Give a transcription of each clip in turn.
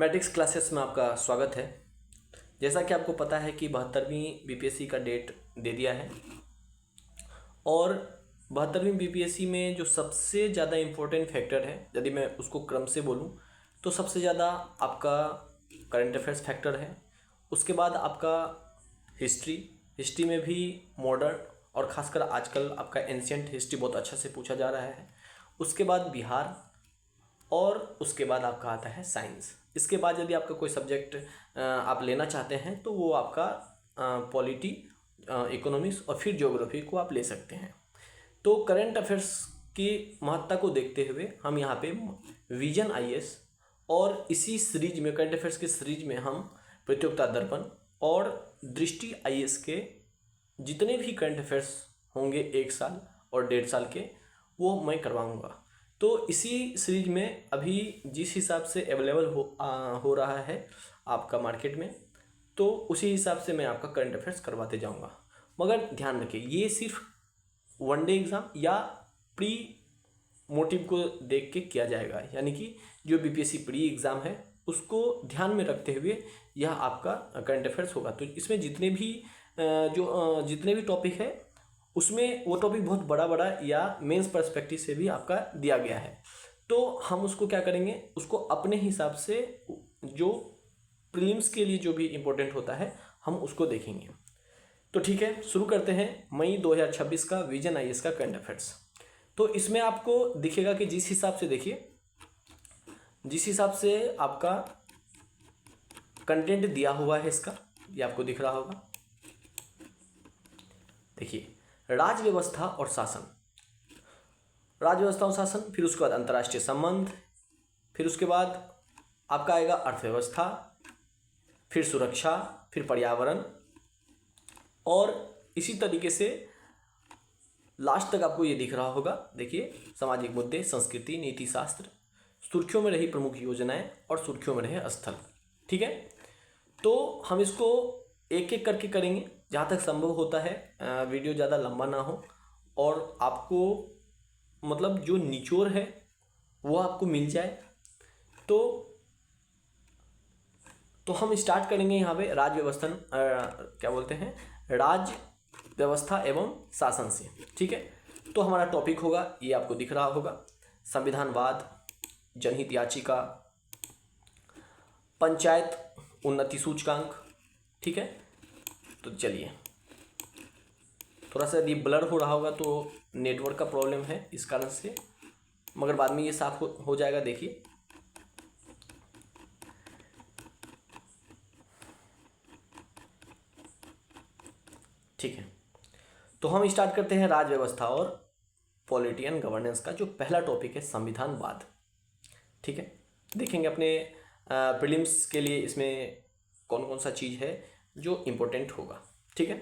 Matrix classes में आपका स्वागत है। जैसा कि आपको पता है कि 72वीं बीपीएससी का डेट दे दिया है और 72वीं बीपीएससी में जो सबसे ज़्यादा इम्पोर्टेंट फैक्टर है, यदि मैं उसको क्रम से बोलूँ तो सबसे ज़्यादा आपका करंट अफेयर्स फैक्टर है। उसके बाद आपका हिस्ट्री में भी मॉडर्न और ख़ासकर आजकल आपका एंशियंट हिस्ट्री बहुत अच्छा से पूछा जा रहा है। उसके बाद बिहार और उसके बाद आपका आता है साइंस। इसके बाद यदि आपका कोई सब्जेक्ट आप लेना चाहते हैं तो वो आपका पॉलिटी, इकोनॉमिक्स और फिर ज्योग्राफी को आप ले सकते हैं। तो करंट अफेयर्स की महत्ता को देखते हुए हम यहाँ पे विजन आईएएस और इसी सीरीज में करंट अफेयर्स की सीरीज में हम प्रतियोगिता दर्पण और दृष्टि आईएएस के जितने भी करंट अफेयर्स होंगे 1 साल और 1.5 साल के, वो मैं करवाऊँगा। तो इसी सीरीज में अभी जिस हिसाब से अवेलेबल हो रहा है आपका मार्केट में, तो उसी हिसाब से मैं आपका करंट अफेयर्स करवाते जाऊंगा। मगर ध्यान रखिए, ये सिर्फ वनडे एग्ज़ाम या प्री मोटिव को देख के किया जाएगा, यानी कि जो बीपीएससी प्री एग्ज़ाम है उसको ध्यान में रखते हुए यह आपका करंट अफेयर्स होगा। तो इसमें जितने भी टॉपिक है उसमें वो टॉपिक बहुत बड़ा बड़ा या मेंस पर्सपेक्टिव से भी आपका दिया गया है। तो हम उसको क्या करेंगे, उसको अपने हिसाब से जो प्रीलिम्स के लिए जो भी इम्पोर्टेंट होता है हम उसको देखेंगे। तो ठीक है, शुरू करते हैं मई 2026 का विजन आईएएस का करंट अफेयर्स। तो इसमें आपको दिखेगा कि जिस हिसाब से देखिए, जिस हिसाब से आपका कंटेंट दिया हुआ है इसका, ये आपको दिख रहा होगा। देखिए, राज्य व्यवस्था और शासन, राज्य व्यवस्था और शासन, फिर उसके बाद अंतर्राष्ट्रीय संबंध, फिर उसके बाद आपका आएगा अर्थव्यवस्था, फिर सुरक्षा, फिर पर्यावरण, और इसी तरीके से लास्ट तक आपको ये दिख रहा होगा। देखिए, सामाजिक मुद्दे, संस्कृति, नीति शास्त्र, सुर्खियों में रही प्रमुख योजनाएं और सुर्खियों में रहे स्थल। ठीक है, तो हम इसको एक एक करके करेंगे जहाँ तक संभव होता है, वीडियो ज़्यादा लंबा ना हो और आपको मतलब जो निचोड़ है वो आपको मिल जाए। तो हम स्टार्ट करेंगे यहाँ पे राज्य व्यवस्था, क्या बोलते हैं, राज्य व्यवस्था एवं शासन से। ठीक है, तो हमारा टॉपिक होगा, ये आपको दिख रहा होगा, संविधानवाद, जनहित याचिका, पंचायत उन्नति सूचकांक। ठीक है, तो चलिए, थोड़ा सा यदि ब्लर हो रहा होगा तो नेटवर्क का प्रॉब्लम है इस कारण से, मगर बाद में ये साफ हो जाएगा। देखिए, ठीक है, तो हम स्टार्ट करते हैं राज्य व्यवस्था और पॉलिटी एंड गवर्नेंस का। जो पहला टॉपिक है संविधानवाद। ठीक है, देखेंगे अपने प्रीलिम्स के लिए इसमें कौन कौन सा चीज़ है जो इम्पोर्टेंट होगा। ठीक है,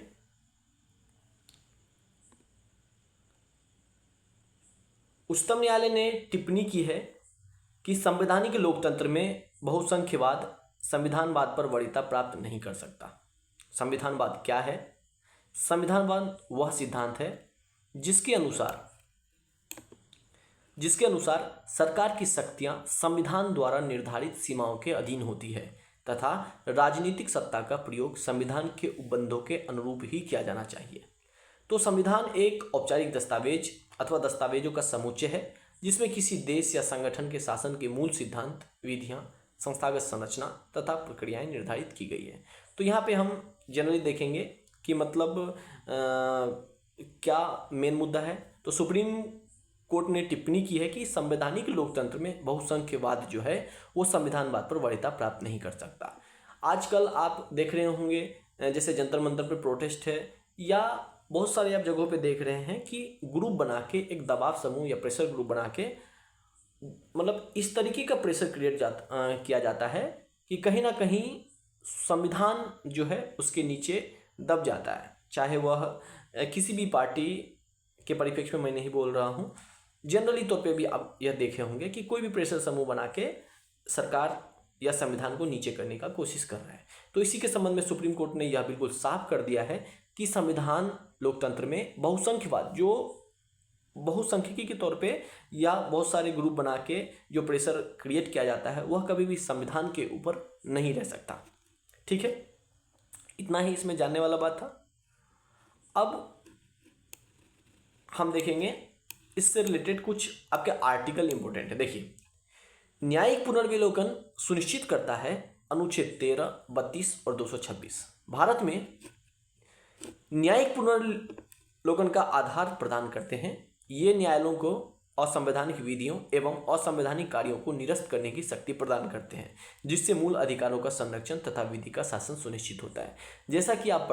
उच्चतम न्यायालय ने टिप्पणी की है कि संवैधानिक लोकतंत्र में बहुसंख्यवाद संविधानवाद पर वरीयता प्राप्त नहीं कर सकता। संविधानवाद क्या है? संविधानवाद वह सिद्धांत है जिसके अनुसार सरकार की शक्तियां संविधान द्वारा निर्धारित सीमाओं के अधीन होती है तथा राजनीतिक सत्ता का प्रयोग संविधान के उपबंधों के अनुरूप ही किया जाना चाहिए। तो संविधान एक औपचारिक दस्तावेज अथवा दस्तावेजों का समुच्चय है जिसमें किसी देश या संगठन के शासन के मूल सिद्धांत, विधियां, संस्थागत संरचना तथा प्रक्रियाएं निर्धारित की गई है। तो यहाँ पे हम जनरली देखेंगे कि मतलब क्या मेन मुद्दा है। तो सुप्रीम कोर्ट ने टिप्पणी की है कि संवैधानिक लोकतंत्र में बहुसंख्यवाद जो है वो संविधानवाद पर वरीयता प्राप्त नहीं कर सकता। आजकल आप देख रहे होंगे, जैसे जंतर मंतर पर प्रोटेस्ट है या बहुत सारे आप जगहों पे देख रहे हैं कि ग्रुप बना के, एक दबाव समूह या प्रेशर ग्रुप बना के, मतलब इस तरीके का प्रेशर किया जाता है कि कहीं ना कहीं संविधान जो है उसके नीचे दब जाता है। चाहे वह किसी भी पार्टी के परिप्रेक्ष्य में मैं नहीं बोल रहा हूँ, जनरली तौर पे भी आप यह देखे होंगे कि कोई भी प्रेशर समूह बना के सरकार या संविधान को नीचे करने का कोशिश कर रहा है। तो इसी के संबंध में सुप्रीम कोर्ट ने यह बिल्कुल साफ कर दिया है कि संविधान लोकतंत्र में बहुसंख्यवाद, जो बहुसंख्यकी के तौर पे या बहुत सारे ग्रुप बना के जो प्रेशर क्रिएट किया जाता है वह कभी भी संविधान के ऊपर नहीं रह सकता। ठीक है, इतना ही इसमें जानने वाला बात था। अब हम देखेंगे इससे रिलेटेड कुछ आपके आर्टिकल इंपॉर्टेंट है। देखिए, न्यायिक पुनर्विलोकन सुनिश्चित करता है अनुच्छेद 13, 32 और 226 भारत में न्यायिक पुनर्विलोकन का आधार प्रदान करते हैं। ये न्यायालयों को असंवैधानिक विधियों एवं असंवैधानिक कार्यों को निरस्त करने की शक्ति प्रदान करते हैं, जिससे मूल अधिकारों का संरक्षण तथा विधि का शासन सुनिश्चित होता है। जैसा कि आप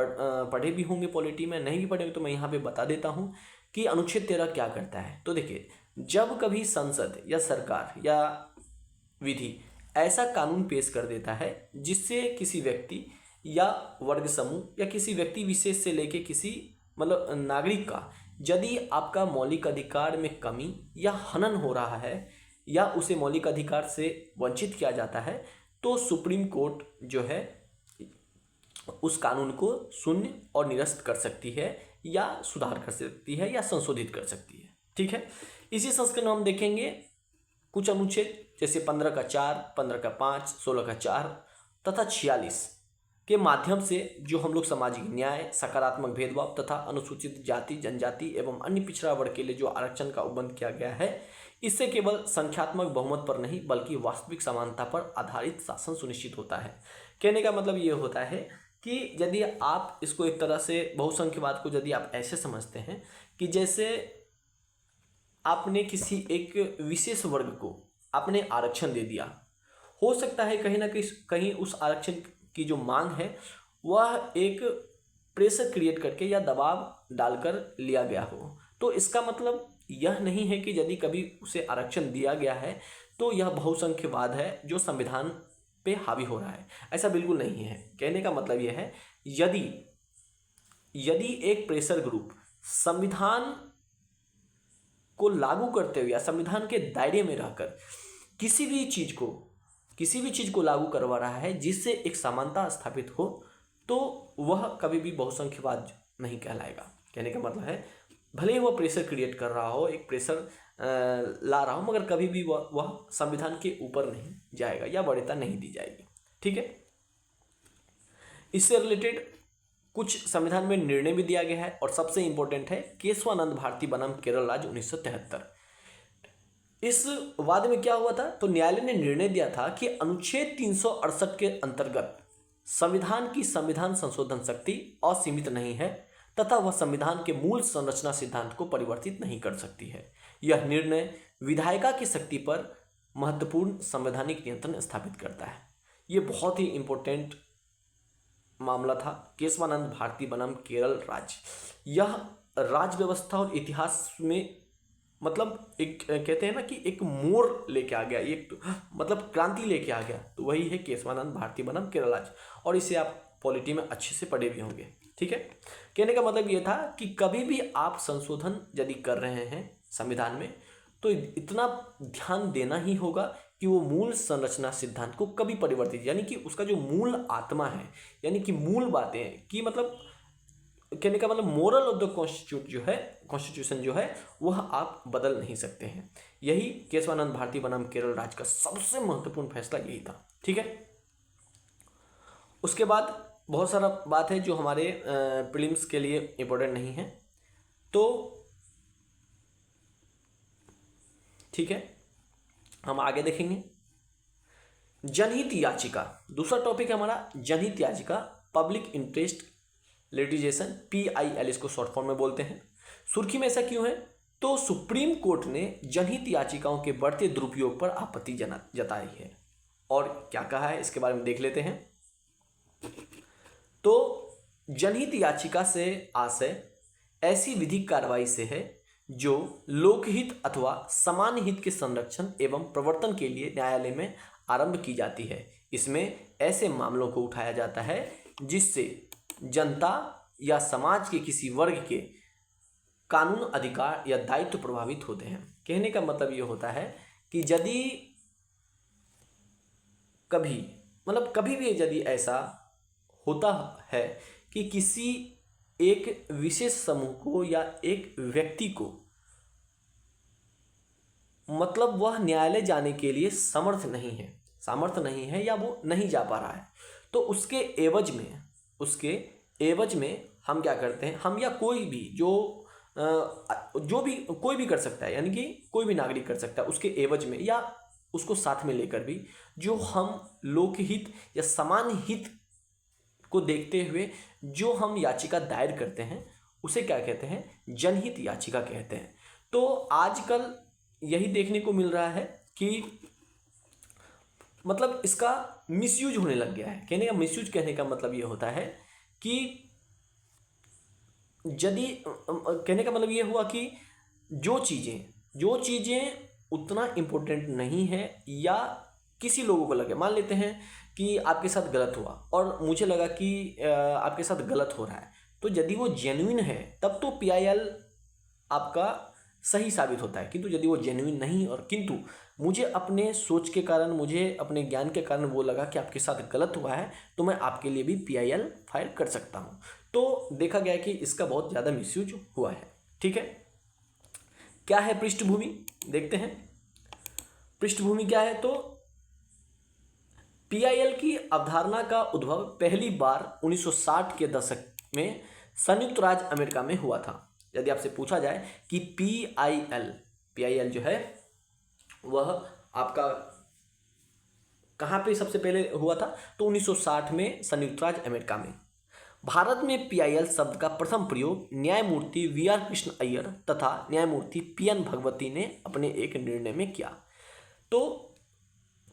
पढ़े भी होंगे पॉलिटी में, नहीं भी पढ़े तो मैं यहाँ पे बता देता हूँ कि अनुच्छेद 13 क्या करता है। तो देखिए, जब कभी संसद या सरकार या विधि ऐसा कानून पेश कर देता है जिससे किसी व्यक्ति या वर्ग समूह या किसी व्यक्ति विशेष से लेके किसी मतलब नागरिक का यदि आपका मौलिक अधिकार में कमी या हनन हो रहा है या उसे मौलिक अधिकार से वंचित किया जाता है, तो सुप्रीम कोर्ट जो है उस कानून को शून्य और निरस्त कर सकती है या सुधार कर सकती है या संशोधित कर सकती है। ठीक है, इसी संस्करण में हम देखेंगे कुछ अनुच्छेद जैसे 15 का 4, 15 का 5, 16 का 4 तथा 46 के माध्यम से जो हम लोग सामाजिक न्याय, सकारात्मक भेदभाव तथा अनुसूचित जाति, जनजाति एवं अन्य पिछड़ा वर्ग के लिए जो आरक्षण का उपबंध किया गया है, इससे केवल संख्यात्मक बहुमत पर नहीं बल्कि वास्तविक समानता पर आधारित शासन सुनिश्चित होता है। कहने का मतलब ये होता है कि यदि आप इसको एक तरह से बहुसंख्यवाद को यदि आप ऐसे समझते हैं कि जैसे आपने किसी एक विशेष वर्ग को आपने आरक्षण दे दिया, हो सकता है कहीं ना कहीं उस आरक्षण की जो मांग है वह एक प्रेशर क्रिएट करके या दबाव डालकर लिया गया हो। तो इसका मतलब यह नहीं है कि यदि कभी उसे आरक्षण दिया गया है तो यह बहुसंख्यवाद है जो संविधान पे हावी हो रहा है, ऐसा बिल्कुल नहीं है। कहने का मतलब यह है यदि एक प्रेशर ग्रुप संविधान को लागू करते हुए या संविधान के दायरे में रहकर किसी भी चीज़ को लागू करवा रहा है जिससे एक समानता स्थापित हो, तो वह कभी भी बहुसंख्यवाद नहीं कहलाएगा। कहने का मतलब है भले ही वह प्रेशर क्रिएट कर रहा हो, एक प्रेशर ला रहा हो, मगर कभी भी वह संविधान के ऊपर नहीं जाएगा या वरीयता नहीं दी जाएगी। ठीक है, इससे रिलेटेड कुछ संविधान में निर्णय भी दिया गया है और सबसे इंपॉर्टेंट है केशवानंद भारती बनाम केरल राज्य 1973। इस वाद में क्या हुआ था, तो न्यायालय ने निर्णय दिया था कि अनुच्छेद 368 के अंतर्गत संविधान की संविधान संशोधन शक्ति असीमित नहीं है तथा वह संविधान के मूल संरचना सिद्धांत को परिवर्तित नहीं कर सकती है। यह निर्णय विधायिका की शक्ति पर महत्वपूर्ण संवैधानिक नियंत्रण स्थापित करता है। ये बहुत ही इंपॉर्टेंट मामला था, केशवानंद भारती बनाम केरल राज्य। यह राज्य व्यवस्था और इतिहास में मतलब एक कहते हैं ना कि एक मोड़ लेके आ गया, एक मतलब क्रांति लेके आ गया, तो वही है केशवानंद भारती बनाम केरल राज्य। और इसे आप पॉलिटी में अच्छे से पढ़े भी होंगे। ठीक है, कहने का मतलब ये था कि कभी भी आप संशोधन यदि कर रहे हैं संविधान में तो इतना ध्यान देना ही होगा कि वो मूल संरचना सिद्धांत को कभी परिवर्तित, यानी कि उसका जो मूल आत्मा है, यानी कि मूल बातें कि मतलब कहने का मतलब मोरल ऑफ द कॉन्स्टिट्यूशन जो है वह आप बदल नहीं सकते हैं। यही केशवानंद भारती बनाम केरल राज्य का सबसे महत्वपूर्ण फैसला यही था। ठीक है, उसके बाद बहुत सारा बात है जो हमारे प्रीलिम्स के लिए इम्पोर्टेंट नहीं है, तो ठीक है हम आगे देखेंगे। जनहित याचिका, दूसरा टॉपिक है हमारा जनहित याचिका, पब्लिक इंटरेस्ट लिटिगेशन, PIL इसको शॉर्ट फॉर्म में बोलते हैं। सुर्खी में ऐसा क्यों है, तो सुप्रीम कोर्ट ने जनहित याचिकाओं के बढ़ते दुरुपयोग पर आपत्ति जताई है और क्या कहा है इसके बारे में देख लेते हैं। तो जनहित याचिका से आशय ऐसी विधिक कार्रवाई से है जो लोकहित अथवा सामान्य हित के संरक्षण एवं प्रवर्तन के लिए न्यायालय में आरंभ की जाती है। इसमें ऐसे मामलों को उठाया जाता है जिससे जनता या समाज के किसी वर्ग के कानून, अधिकार या दायित्व प्रभावित होते हैं। कहने का मतलब ये होता है कि यदि कभी भी यदि ऐसा होता है कि किसी एक विशेष समूह को या एक व्यक्ति को मतलब वह न्यायालय जाने के लिए सामर्थ्य नहीं है या वो नहीं जा पा रहा है, तो उसके एवज में हम क्या करते हैं, हम या कोई भी जो भी कोई भी कर सकता है, यानी कि कोई भी नागरिक कर सकता है, उसके एवज में या उसको साथ में लेकर भी जो हम लोकहित या समान हित को देखते हुए जो हम याचिका दायर करते हैं उसे क्या कहते हैं, जनहित याचिका कहते हैं। तो आजकल यही देखने को मिल रहा है कि मतलब इसका मिसयूज होने लग गया है। कहने का मतलब ये होता है कि यदि कहने का मतलब ये हुआ कि जो चीज़ें उतना इम्पोर्टेंट नहीं है या किसी लोगों को लगे, मान लेते हैं कि आपके साथ गलत हुआ और मुझे लगा कि आपके साथ गलत हो रहा है, तो यदि वो जेन्युइन है तब तो पीआईएल आपका सही साबित होता है। किंतु यदि वो जेन्युइन नहीं और किंतु मुझे अपने सोच के कारण, मुझे अपने ज्ञान के कारण वो लगा कि आपके साथ गलत हुआ है, तो मैं आपके लिए भी पीआईएल फाइल कर सकता हूँ। तो देखा गया कि इसका बहुत ज़्यादा मिसयूज हुआ है। ठीक है, क्या है पृष्ठभूमि, देखते हैं पृष्ठभूमि क्या है। तो पीआईएल की अवधारणा का उद्भव पहली बार 1960 के दशक में संयुक्त राज्य अमेरिका में हुआ था। यदि आपसे पूछा जाए कि पीआईएल जो है वह आपका कहाँ पे सबसे पहले हुआ था, तो 1960 में संयुक्त राज्य अमेरिका में। भारत में पीआईएल शब्द का प्रथम प्रयोग न्यायमूर्ति वीआर कृष्ण अय्यर तथा न्यायमूर्ति पीएन भगवती ने अपने एक निर्णय में किया। तो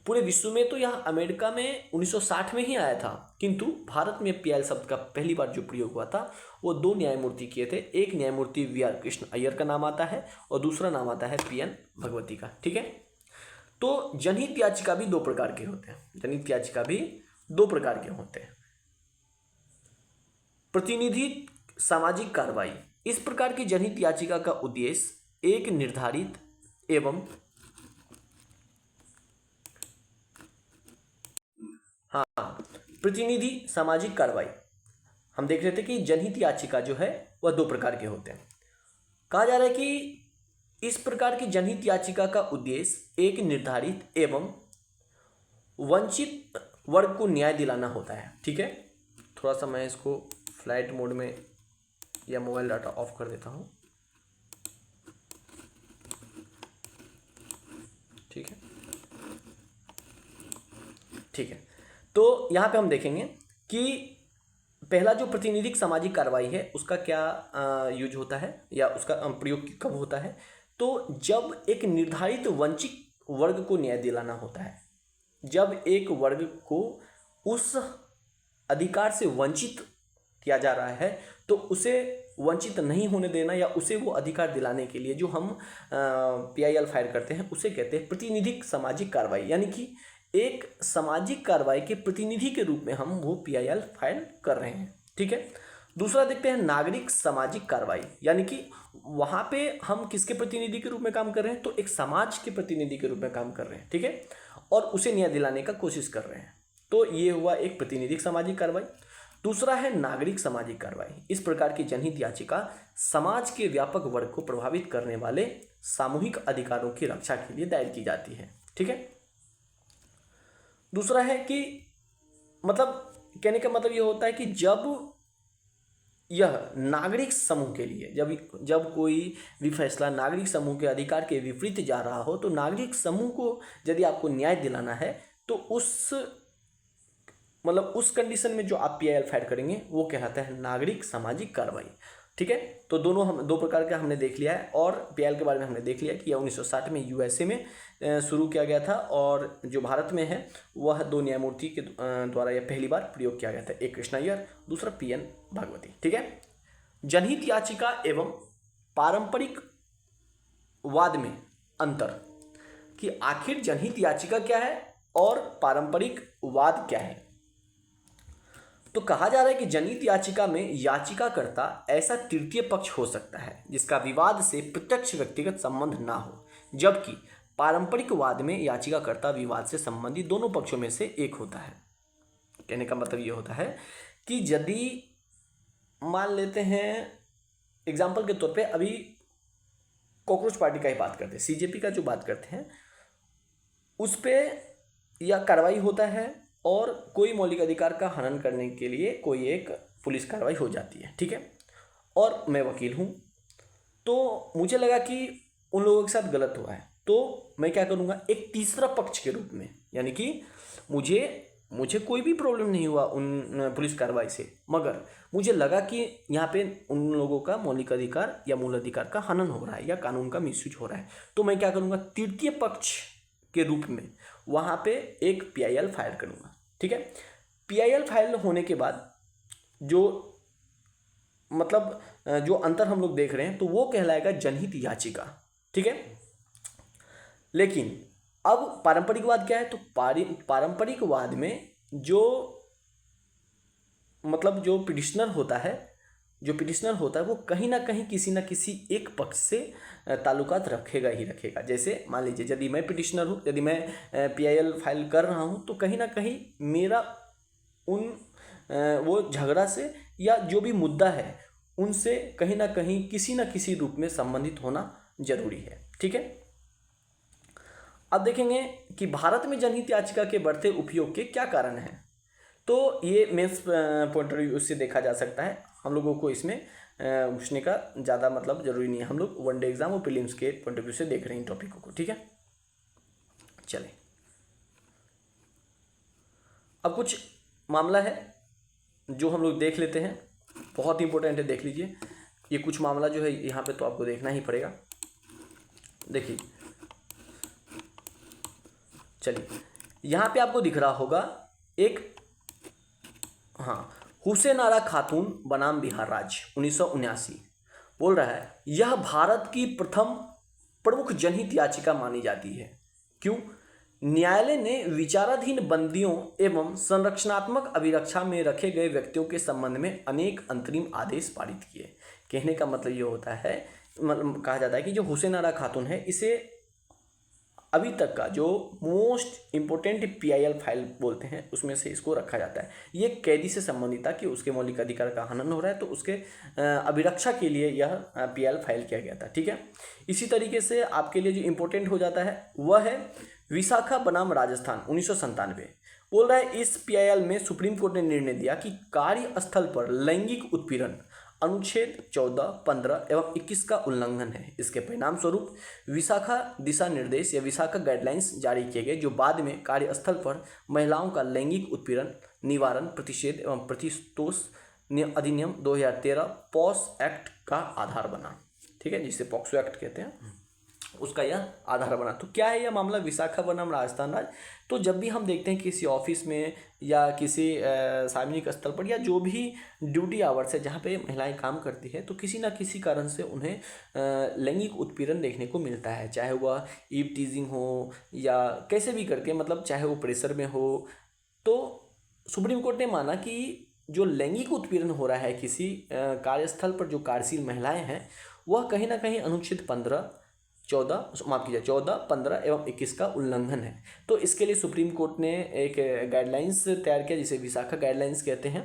पूरे विश्व में तो यह अमेरिका में 1960 में ही आया था, किंतु भारत में पीआईएल शब्द का पहली बार जो प्रयोग हुआ था वो दो न्यायमूर्ति किए थे। एक न्यायमूर्ति वीआर कृष्ण अय्यर का नाम आता है और दूसरा नाम आता है पीएन भगवती का। ठीक है, तो जनहित याचिका भी दो प्रकार के होते हैं। प्रतिनिधि सामाजिक कार्रवाई। इस प्रकार की जनहित याचिका का उद्देश्य एक निर्धारित एवं प्रतिनिधि सामाजिक कार्रवाई हम देख रहे थे कि जनहित याचिका जो है वह दो प्रकार के होते हैं। कहा जा रहा है कि इस प्रकार की जनहित याचिका का उद्देश्य एक निर्धारित एवं वंचित वर्ग को न्याय दिलाना होता है। ठीक है, थोड़ा सा मैं इसको फ्लाइट मोड में या मोबाइल डाटा ऑफ कर देता हूँ। ठीक है, तो यहाँ पे हम देखेंगे कि पहला जो प्रतिनिधिक सामाजिक कार्रवाई है उसका क्या यूज होता है या उसका प्रयोग कब होता है। तो जब एक निर्धारित वंचित वर्ग को न्याय दिलाना होता है, जब एक वर्ग को उस अधिकार से वंचित किया जा रहा है तो उसे वंचित नहीं होने देना या उसे वो अधिकार दिलाने के लिए जो हम पीआईएल फाइल करते हैं उसे कहते हैं प्रतिनिधिक सामाजिक कार्रवाई। यानी कि एक सामाजिक कार्रवाई के प्रतिनिधि के रूप में हम वो पीआईएल फाइल कर रहे हैं। ठीक है, दूसरा देखते हैं नागरिक सामाजिक कार्रवाई। यानी कि वहाँ पे हम किसके प्रतिनिधि के रूप में काम कर रहे हैं, तो एक समाज के प्रतिनिधि के रूप में काम कर रहे हैं। ठीक है, और उसे न्याय दिलाने का कोशिश कर रहे हैं। तो ये हुआ एक प्रतिनिधिक सामाजिक कार्रवाई। दूसरा है नागरिक सामाजिक कार्रवाई। इस प्रकार की जनहित याचिका समाज के व्यापक वर्ग को प्रभावित करने वाले सामूहिक अधिकारों की रक्षा के लिए दायर की जाती है। ठीक है, दूसरा है कि मतलब कहने का मतलब ये होता है कि जब यह नागरिक समूह के लिए जब कोई भी फैसला नागरिक समूह के अधिकार के विपरीत जा रहा हो, तो नागरिक समूह को यदि आपको न्याय दिलाना है तो उस कंडीशन में जो आप पीआईएल फाइल करेंगे वो कहलाता है नागरिक सामाजिक कार्रवाई। ठीक है, तो दो प्रकार का हमने देख लिया है और पीआईएल के बारे में हमने देख लिया कि यह 1960 में यूएसए में शुरू किया गया था और जो भारत में है वह दो न्यायमूर्ति के द्वारा यह पहली बार प्रयोग किया गया था, एक कृष्ण अय्यर, दूसरा पीएन भगवती। ठीक है, जनहित याचिका एवं पारंपरिक वाद में अंतर, कि आखिर जनहित याचिका क्या है और पारंपरिक वाद क्या है। तो कहा जा रहा है कि जनहित याचिका में याचिकाकर्ता ऐसा तृतीय पक्ष हो सकता है जिसका विवाद से प्रत्यक्ष व्यक्तिगत संबंध ना हो, जबकि पारंपरिक वाद में याचिकाकर्ता विवाद से संबंधित दोनों पक्षों में से एक होता है। कहने का मतलब ये होता है कि यदि मान लेते हैं एग्जाम्पल के तौर पे, अभी कॉकरोच पार्टी का ही बात करते हैं, सीजेपी का जो बात करते हैं उस पर यह कार्रवाई होता है और कोई मौलिक अधिकार का हनन करने के लिए कोई एक पुलिस कार्रवाई हो जाती है, ठीक है। और मैं वकील हूँ, तो मुझे लगा कि उन लोगों के साथ गलत हुआ है, तो मैं क्या करूँगा, एक तीसरा पक्ष के रूप में, यानी कि मुझे कोई भी प्रॉब्लम नहीं हुआ उन पुलिस कार्रवाई से, मगर मुझे लगा कि यहाँ पे उन लोगों का मौलिक अधिकार या मूल अधिकार का हनन हो रहा है या कानून का मिसयूज हो रहा है, तो मैं क्या करूँगा, तृतीय पक्ष के रूप में वहाँ पे एक पीआईएल फाइल करूँगा, ठीक है। पीआईएल फाइल होने के बाद जो मतलब जो अंतर हम लोग देख रहे हैं तो वो कहलाएगा जनहित याचिका, ठीक है। लेकिन अब पारंपरिकवाद क्या है, तो पारंपरिकवाद में जो मतलब जो पिटिशनर होता है वो कहीं ना कहीं किसी ना किसी एक पक्ष से ताल्लुकात रखेगा ही रखेगा। जैसे मान लीजिए यदि मैं पिटिशनर हूँ, यदि मैं पीआईएल फाइल कर रहा हूँ, तो कहीं ना कहीं मेरा उन वो झगड़ा से या जो भी मुद्दा है उनसे कहीं ना कहीं किसी ना किसी रूप में संबंधित होना जरूरी है, ठीक है। अब देखेंगे कि भारत में जनहित याचिका के बढ़ते उपयोग के क्या कारण हैं। तो ये मेंस पॉइंट ऑफ व्यू से देखा जा सकता है, हम लोगों को इसमें पूछने का ज़्यादा मतलब जरूरी नहीं है, हम लोग वनडे एग्जाम और प्रीलिम्स के पॉइंट ऑफ व्यू से देख रहे हैं इन टॉपिकों को, ठीक है। चलें, अब कुछ मामला है जो हम लोग देख लेते हैं, बहुत इंपॉर्टेंट है, देख लीजिए। ये कुछ मामला जो है यहाँ पे तो आपको देखना ही पड़ेगा। देखिए, चलिए, यहाँ पे आपको दिख रहा होगा एक, हाँ, हुसैन आरा खातून बनाम बिहार राज्य 1979 बोल रहा है, यह भारत की प्रथम प्रमुख जनहित याचिका मानी जाती है। क्यों? न्यायालय ने विचाराधीन बंदियों एवं संरक्षणात्मक अभिरक्षा में रखे गए व्यक्तियों के संबंध में अनेक अंतरिम आदेश पारित किए। कहने का मतलब ये होता है, मतलब कहा जाता है कि जो हुसैन आरा खातून है, इसे अभी तक का जो मोस्ट इम्पोर्टेंट पीआईएल फाइल बोलते हैं उसमें से इसको रखा जाता है। ये कैदी से संबंधित था कि उसके मौलिक अधिकार का हनन हो रहा है, तो उसके अभिरक्षा के लिए यह पीआईएल फाइल किया गया था, ठीक है। इसी तरीके से आपके लिए जो इम्पोर्टेंट हो जाता है वह है विशाखा बनाम राजस्थान 1997 बोल रहा है, इस पीआईएल में सुप्रीम कोर्ट ने निर्णय दिया कि कार्यस्थल पर लैंगिक उत्पीड़न अनुच्छेद 14, 15 एवं 21 का उल्लंघन है। इसके परिणाम स्वरूप विशाखा दिशा निर्देश या विशाखा गाइडलाइंस जारी किए गए, जो बाद में कार्यस्थल पर महिलाओं का लैंगिक उत्पीड़न निवारण प्रतिषेध एवं प्रतितोष अधिनियम 2013 पॉस एक्ट का आधार बना, ठीक है, जिसे पॉक्सो एक्ट कहते हैं, उसका यह आधार बना। तो क्या है यह मामला, विशाखा बनाम राजस्थान राज्य। तो जब भी हम देखते हैं किसी ऑफिस में या किसी सार्वजनिक स्थल पर या जो भी ड्यूटी आवर्स है जहाँ पे महिलाएं काम करती है, तो किसी ना किसी कारण से उन्हें लैंगिक उत्पीड़न देखने को मिलता है, चाहे वह ईव टीजिंग हो या कैसे भी करके, मतलब चाहे वो प्रेशर में हो। तो सुप्रीम कोर्ट ने माना कि जो लैंगिक उत्पीड़न हो रहा है किसी कार्यस्थल पर जो कार्यशील महिलाएं हैं, वह कहीं ना कहीं अनुच्छेद 14, 15 एवं 21 का उल्लंघन है। तो इसके लिए सुप्रीम कोर्ट ने एक गाइडलाइंस तैयार किया जिसे विशाखा गाइडलाइंस कहते हैं,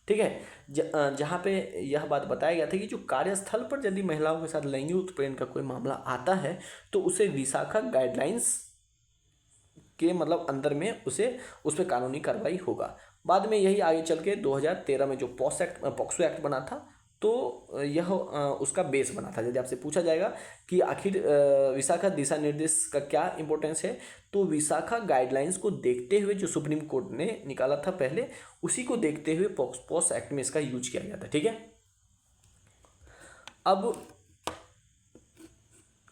ठीक है, जहाँ पे यह बात बताया गया था कि जो कार्यस्थल पर यदि महिलाओं के साथ लैंगिक उत्पीड़न का कोई मामला आता है तो उसे विशाखा गाइडलाइंस के मतलब अंदर में उसे उस पर कानूनी कार्रवाई होगा। बाद में यही आगे चल के 2013 में जो पॉक्सो एक्ट बना था, तो यह उसका बेस बना था। यदि आपसे पूछा जाएगा कि आखिर विशाखा दिशा निर्देश का क्या इंपॉर्टेंस है, तो विशाखा गाइडलाइंस को देखते हुए जो सुप्रीम कोर्ट ने निकाला था पहले, उसी को देखते हुए पॉक्सो एक्ट में इसका यूज किया गया था, ठीक है। अब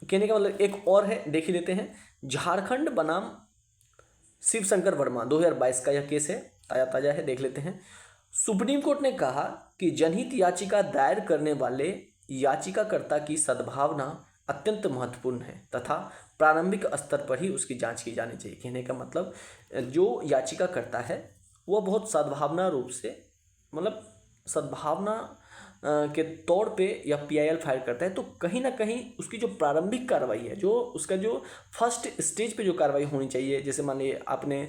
कहने का मतलब एक और है, देख ही लेते हैं। झारखंड बनाम शिवशंकर वर्मा 2022 का यह केस है, ताज़ा है, देख लेते हैं। सुप्रीम कोर्ट ने कहा कि जनहित याचिका दायर करने वाले याचिकाकर्ता की सद्भावना अत्यंत महत्वपूर्ण है तथा प्रारंभिक स्तर पर ही उसकी जांच की जानी चाहिए। कहने का मतलब जो याचिकाकर्ता है वह बहुत सद्भावना रूप से, मतलब सद्भावना के तौर पे या पीआईएल फाइल करता है, तो कहीं ना कहीं उसकी जो प्रारंभिक कार्रवाई है, जो उसका जो फर्स्ट स्टेज पे जो कार्रवाई होनी चाहिए, जैसे मान लीजिए आपने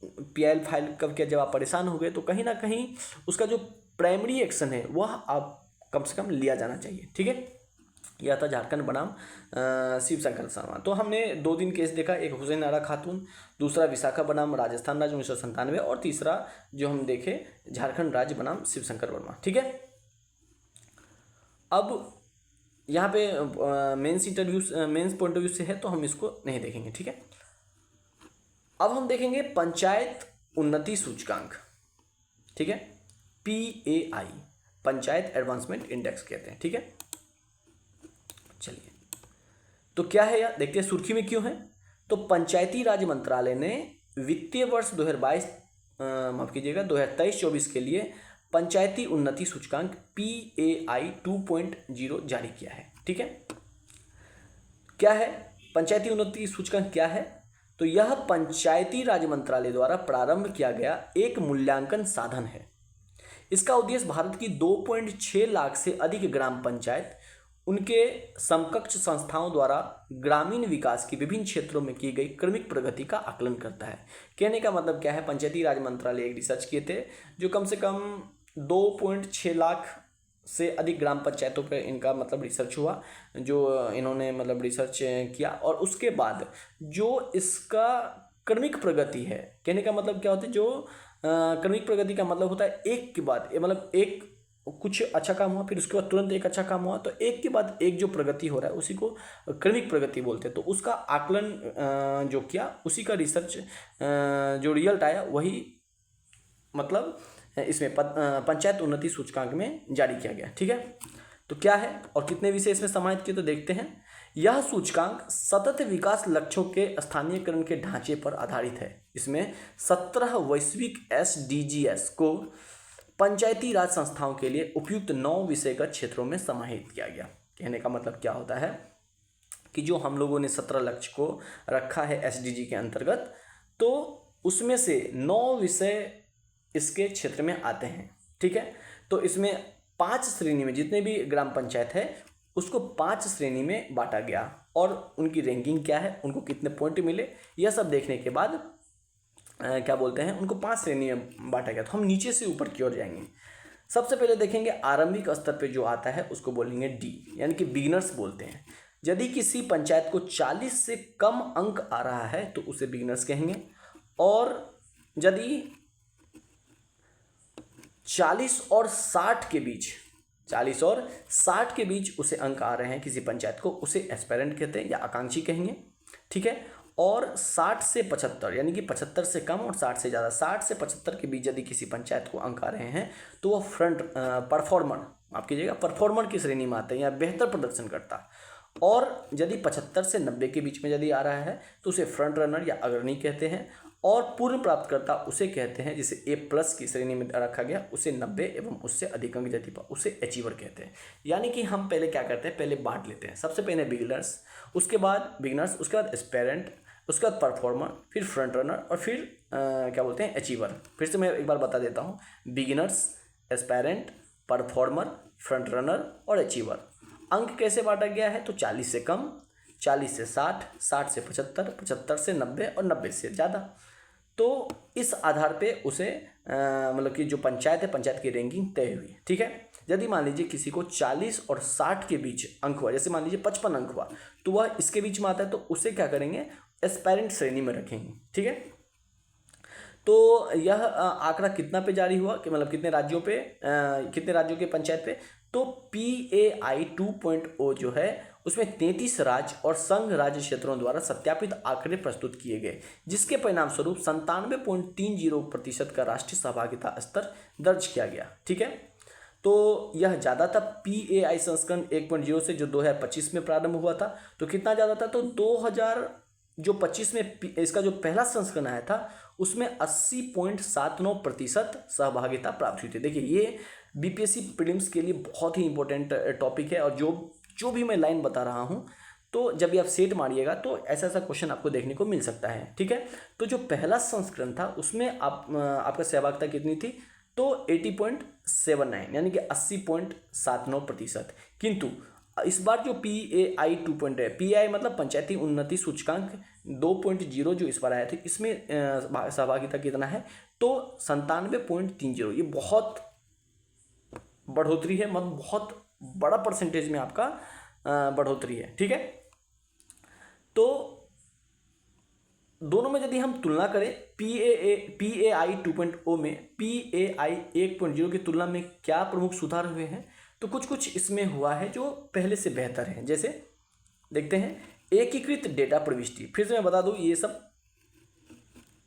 पीआईएल फाइल कब किया, जब आप परेशान हो गए, तो कहीं ना कहीं उसका जो प्राइमरी एक्शन है वह आप कम से कम लिया जाना चाहिए, ठीक है। यह था झारखंड बनाम शिवशंकर शर्मा। तो हमने 2 दिन केस देखा, एक हुसैन आरा खातून, दूसरा विशाखा बनाम राजस्थान राज्य 1997 और तीसरा जो हम देखे झारखंड राज्य बनाम शिवशंकर वर्मा। ठीक है, अब यहाँ पे मेंस पॉइंट ऑफ व्यू से है तो हम इसको नहीं देखेंगे। ठीक है, अब हम देखेंगे पंचायत उन्नति सूचकांक। ठीक है, PAI, पंचायत एडवांसमेंट इंडेक्स कहते हैं। ठीक है, चलिए तो क्या है यार, देखते हैं सुर्खी में क्यों है। तो पंचायती राज मंत्रालय ने वित्तीय वर्ष 2022 माफ कीजिएगा 2023-24 के लिए पंचायती उन्नति सूचकांक PAI 2.0 जारी किया है। ठीक है, क्या है पंचायती उन्नति सूचकांक क्या है? तो यह पंचायती राज मंत्रालय द्वारा प्रारंभ किया गया एक मूल्यांकन साधन है। इसका उद्देश्य भारत की 2.6 लाख से अधिक ग्राम पंचायत, उनके समकक्ष संस्थाओं द्वारा ग्रामीण विकास की विभिन्न क्षेत्रों में की गई क्रमिक प्रगति का आकलन करता है। कहने का मतलब क्या है, पंचायती राज मंत्रालय एक रिसर्च किए थे जो कम से कम 2.6 लाख से अधिक ग्राम पंचायतों पर इनका मतलब रिसर्च हुआ, जो इन्होंने मतलब रिसर्च किया, और उसके बाद जो इसका क्रमिक प्रगति है, कहने का मतलब क्या होता है, जो क्रमिक प्रगति का मतलब होता है एक के बाद मतलब एक कुछ अच्छा काम हुआ, फिर उसके बाद तुरंत एक अच्छा काम हुआ, तो एक के बाद एक जो प्रगति हो रहा है उसी को क्रमिक प्रगति बोलते हैं। तो उसका आकलन जो किया, उसी का रिसर्च जो रिजल्ट आया वही मतलब इसमें पंचायत उन्नति सूचकांक में जारी किया गया। ठीक है, तो क्या है और कितने विषय इसमें समाहित किए तो देखते हैं। यह सूचकांक सतत विकास लक्ष्यों के स्थानीयकरण के ढांचे पर आधारित है। इसमें 17 वैश्विक SDGs को पंचायती राज संस्थाओं के लिए उपयुक्त 9 विषयगत क्षेत्रों में समाहित किया गया। कहने का मतलब क्या होता है कि जो हम लोगों ने 17 लक्ष्य को रखा है SDG के अंतर्गत, तो उसमें से 9 विषय इसके क्षेत्र में आते हैं। ठीक है, तो इसमें 5 श्रेणी में जितने भी ग्राम पंचायत है उसको 5 श्रेणी में बांटा गया, और उनकी रैंकिंग क्या है, उनको कितने पॉइंट मिले, यह सब देखने के बाद क्या बोलते हैं, उनको 5 श्रेणी में बांटा गया। तो हम नीचे से ऊपर की ओर जाएंगे। सबसे पहले देखेंगे आरंभिक स्तर पे जो आता है उसको बोलेंगे D, यानी कि बिगिनर्स बोलते हैं। यदि किसी पंचायत को 40 से कम अंक आ रहा है तो उसे बिगिनर्स कहेंगे, और यदि 40 और 60 के बीच उसे अंक आ रहे हैं किसी पंचायत को, उसे एस्पायरेंट कहते हैं या आकांक्षी कहेंगे। ठीक है, और 60 से 75 यानी कि 75 से कम और 60 से ज़्यादा, 60 से 75 के बीच यदि किसी पंचायत को अंक आ रहे हैं तो वह परफॉर्मर, माफ कीजिएगा, परफॉर्मर की श्रेणी में आते हैं या बेहतर प्रदर्शन करता। और यदि 75 से 90 के बीच में यदि आ रहा है तो उसे फ्रंट रनर या अग्रणी कहते हैं, और पूर्ण प्राप्तकर्ता उसे कहते हैं जिसे A+ की श्रेणी में रखा गया, उसे 90 एवं उससे अधिक अंक यदि उसे अचीवर कहते हैं। यानी कि हम पहले क्या करते हैं, पहले बांट लेते हैं। सबसे पहले बिगिनर्स, उसके बाद एस्पायरेंट, उसके बाद परफॉर्मर, फिर फ्रंट रनर, और फिर क्या बोलते हैं, अचीवर। फिर से मैं एक बार बता देता हूँ, beginners, aspirant, performer, front runner और अचीवर। अंक कैसे बांटा गया है, तो 40 से कम, 40 से 60, 60 से 75, 75 से 90 और 90 से ज़्यादा। तो इस आधार पे उसे मतलब कि जो पंचायत है, पंचायत की रैंकिंग तय हुई। ठीक है, यदि मान लीजिए किसी को 40 और 60 के बीच अंक हुआ, जैसे मान लीजिए 55 अंक हुआ, तो वह इसके बीच में आता है, तो उसे क्या करेंगे, एस्पायरेंट श्रेणी में रखेंगे। ठीक है, तो यह आंकड़ा कितना पे जारी हुआ कि मतलब कितने राज्यों के पंचायत पे, तो PAI 2.0 जो है उसमें 33 राज्य और संघ राज्य क्षेत्रों द्वारा सत्यापित आंकड़े प्रस्तुत किए गए, जिसके परिणाम स्वरूप 97.30% का राष्ट्रीय सहभागिता स्तर दर्ज किया गया। ठीक है, तो यह ज़्यादा था PAI संस्करण 1.0 से, जो 2025 में प्रारंभ हुआ था। तो कितना ज़्यादा था, तो 2025 में इसका जो पहला संस्करण आया था उसमें 80.79% सहभागिता प्राप्त हुई थी। देखिए, ये BPSC प्रीलिम्स के लिए बहुत ही इंपॉर्टेंट टॉपिक है, और जो भी मैं लाइन बता रहा हूँ, तो जब भी आप सेट मारिएगा तो ऐसा क्वेश्चन आपको देखने को मिल सकता है। ठीक है, तो जो पहला संस्करण था उसमें आपका सहभागिता कितनी थी, तो 80.79 यानी कि 80.79%। किंतु इस बार जो PAI 2.0 PAI मतलब पंचायती उन्नति सूचकांक 2.0 जो इस बार आया था, इसमें सहभागिता कितना है, तो 97.30। ये बहुत बढ़ोतरी है, मतलब बहुत बड़ा परसेंटेज में आपका बढ़ोतरी है। ठीक है, तो दोनों में यदि हम तुलना करें PAI 2.0 में PAI 1.0 की तुलना में क्या प्रमुख सुधार हुए हैं, तो कुछ कुछ इसमें हुआ है जो पहले से बेहतर है। जैसे देखते हैं एकीकृत डेटा प्रविष्टि। फिर से मैं बता दूं ये सब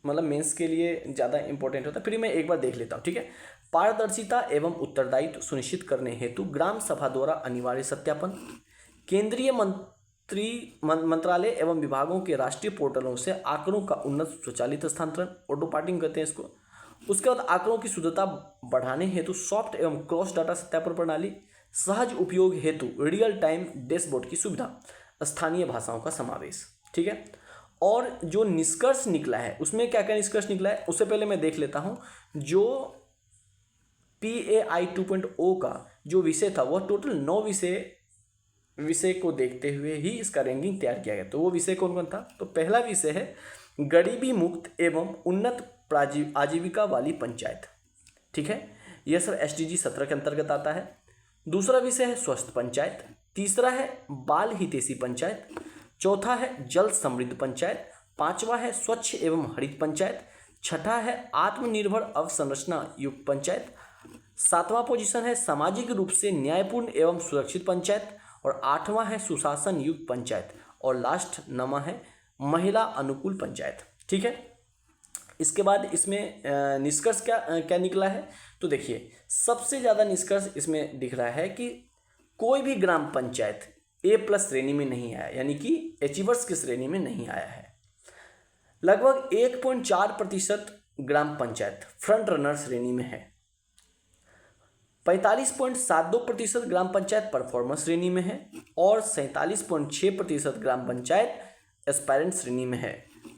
मतलब मेंस के लिए ज़्यादा इंपॉर्टेंट होता है, फिर मैं एक बार देख लेता हूँ। ठीक है, पारदर्शिता एवं उत्तरदायित्व सुनिश्चित करने हेतु ग्राम सभा द्वारा अनिवार्य सत्यापन, केंद्रीय मंत्रालय एवं विभागों के राष्ट्रीय पोर्टलों से आंकड़ों का उन्नत स्वचालित स्थानांतरण, ऑटो पार्टिंग कहते हैं इसको। उसके बाद आंकड़ों की शुद्धता बढ़ाने हेतु सॉफ्ट एवं क्रॉस डाटा सत्यापन प्रणाली, सहज उपयोग हेतु रियल टाइम डैशबोर्ड की सुविधा, स्थानीय भाषाओं का समावेश। ठीक है, और जो निष्कर्ष निकला है उसमें क्या क्या निष्कर्ष निकला है उससे पहले मैं देख लेता हूँ। जो PAI 2.0 का जो विषय था वह टोटल 9 विषय को देखते हुए ही इसका रैंकिंग तैयार किया गया। तो वो विषय कौन कौन था, तो पहला विषय है गरीबी मुक्त एवं उन्नत आजीविका वाली पंचायत। ठीक है, यह सर SDG 17 के अंतर्गत आता है। दूसरा विषय है स्वस्थ पंचायत, तीसरा है बाल हितैषी पंचायत, चौथा है जल समृद्ध पंचायत, पांचवा है स्वच्छ एवं हरित पंचायत, छठा है आत्मनिर्भर अवसंरचना युक्त पंचायत, सातवां पोजीशन है सामाजिक रूप से न्यायपूर्ण एवं सुरक्षित पंचायत, और आठवां है सुशासन युक्त पंचायत, और लास्ट 9वां है महिला अनुकूल पंचायत। ठीक है, इसके बाद इसमें निष्कर्ष क्या निकला है, तो देखिए सबसे ज़्यादा निष्कर्ष इसमें दिख रहा है कि कोई भी ग्राम पंचायत A+ श्रेणी में नहीं आया, यानी कि अचीवर्स की श्रेणी में नहीं आया है। लगभग 1.4% ग्राम पंचायत फ्रंट रनर श्रेणी में है। 45.72% ग्राम पंचायत परफॉर्मेंस श्रेणी में है, और 47.6% ग्राम पंचायत एस्पायरेंट श्रेणी में है,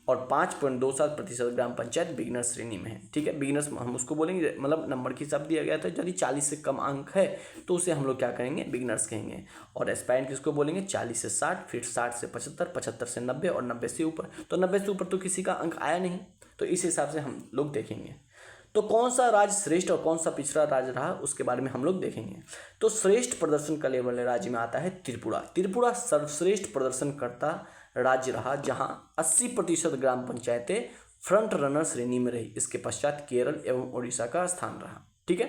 और 5.27% ग्राम पंचायत बिगिनर्स श्रेणी में है। ठीक है, बिगिनर्स हम उसको बोलेंगे, मतलब नंबर के हिसाब दिया गया था, यदि 40 से कम अंक है तो उसे हम लोग क्या कहेंगे, बिगिनर्स कहेंगे। और एस्पायरेंट किसको बोलेंगे, 40 से 60, फिर 60 से 75, 75 से 90 और 90 से ऊपर। तो 90 से ऊपर तो किसी का अंक आया नहीं, तो इस हिसाब से हम लोग देखेंगे। तो कौन सा राज्य श्रेष्ठ और कौन सा पिछड़ा राज्य रहा उसके बारे में हम लोग देखेंगे। तो श्रेष्ठ प्रदर्शन करने वाले राज्य में आता है त्रिपुरा। त्रिपुरा सर्वश्रेष्ठ प्रदर्शन करता राज्य रहा, जहां 80% ग्राम पंचायतें फ्रंट रनर श्रेणी में रही। इसके पश्चात केरल एवं उड़ीसा का स्थान रहा। ठीक है,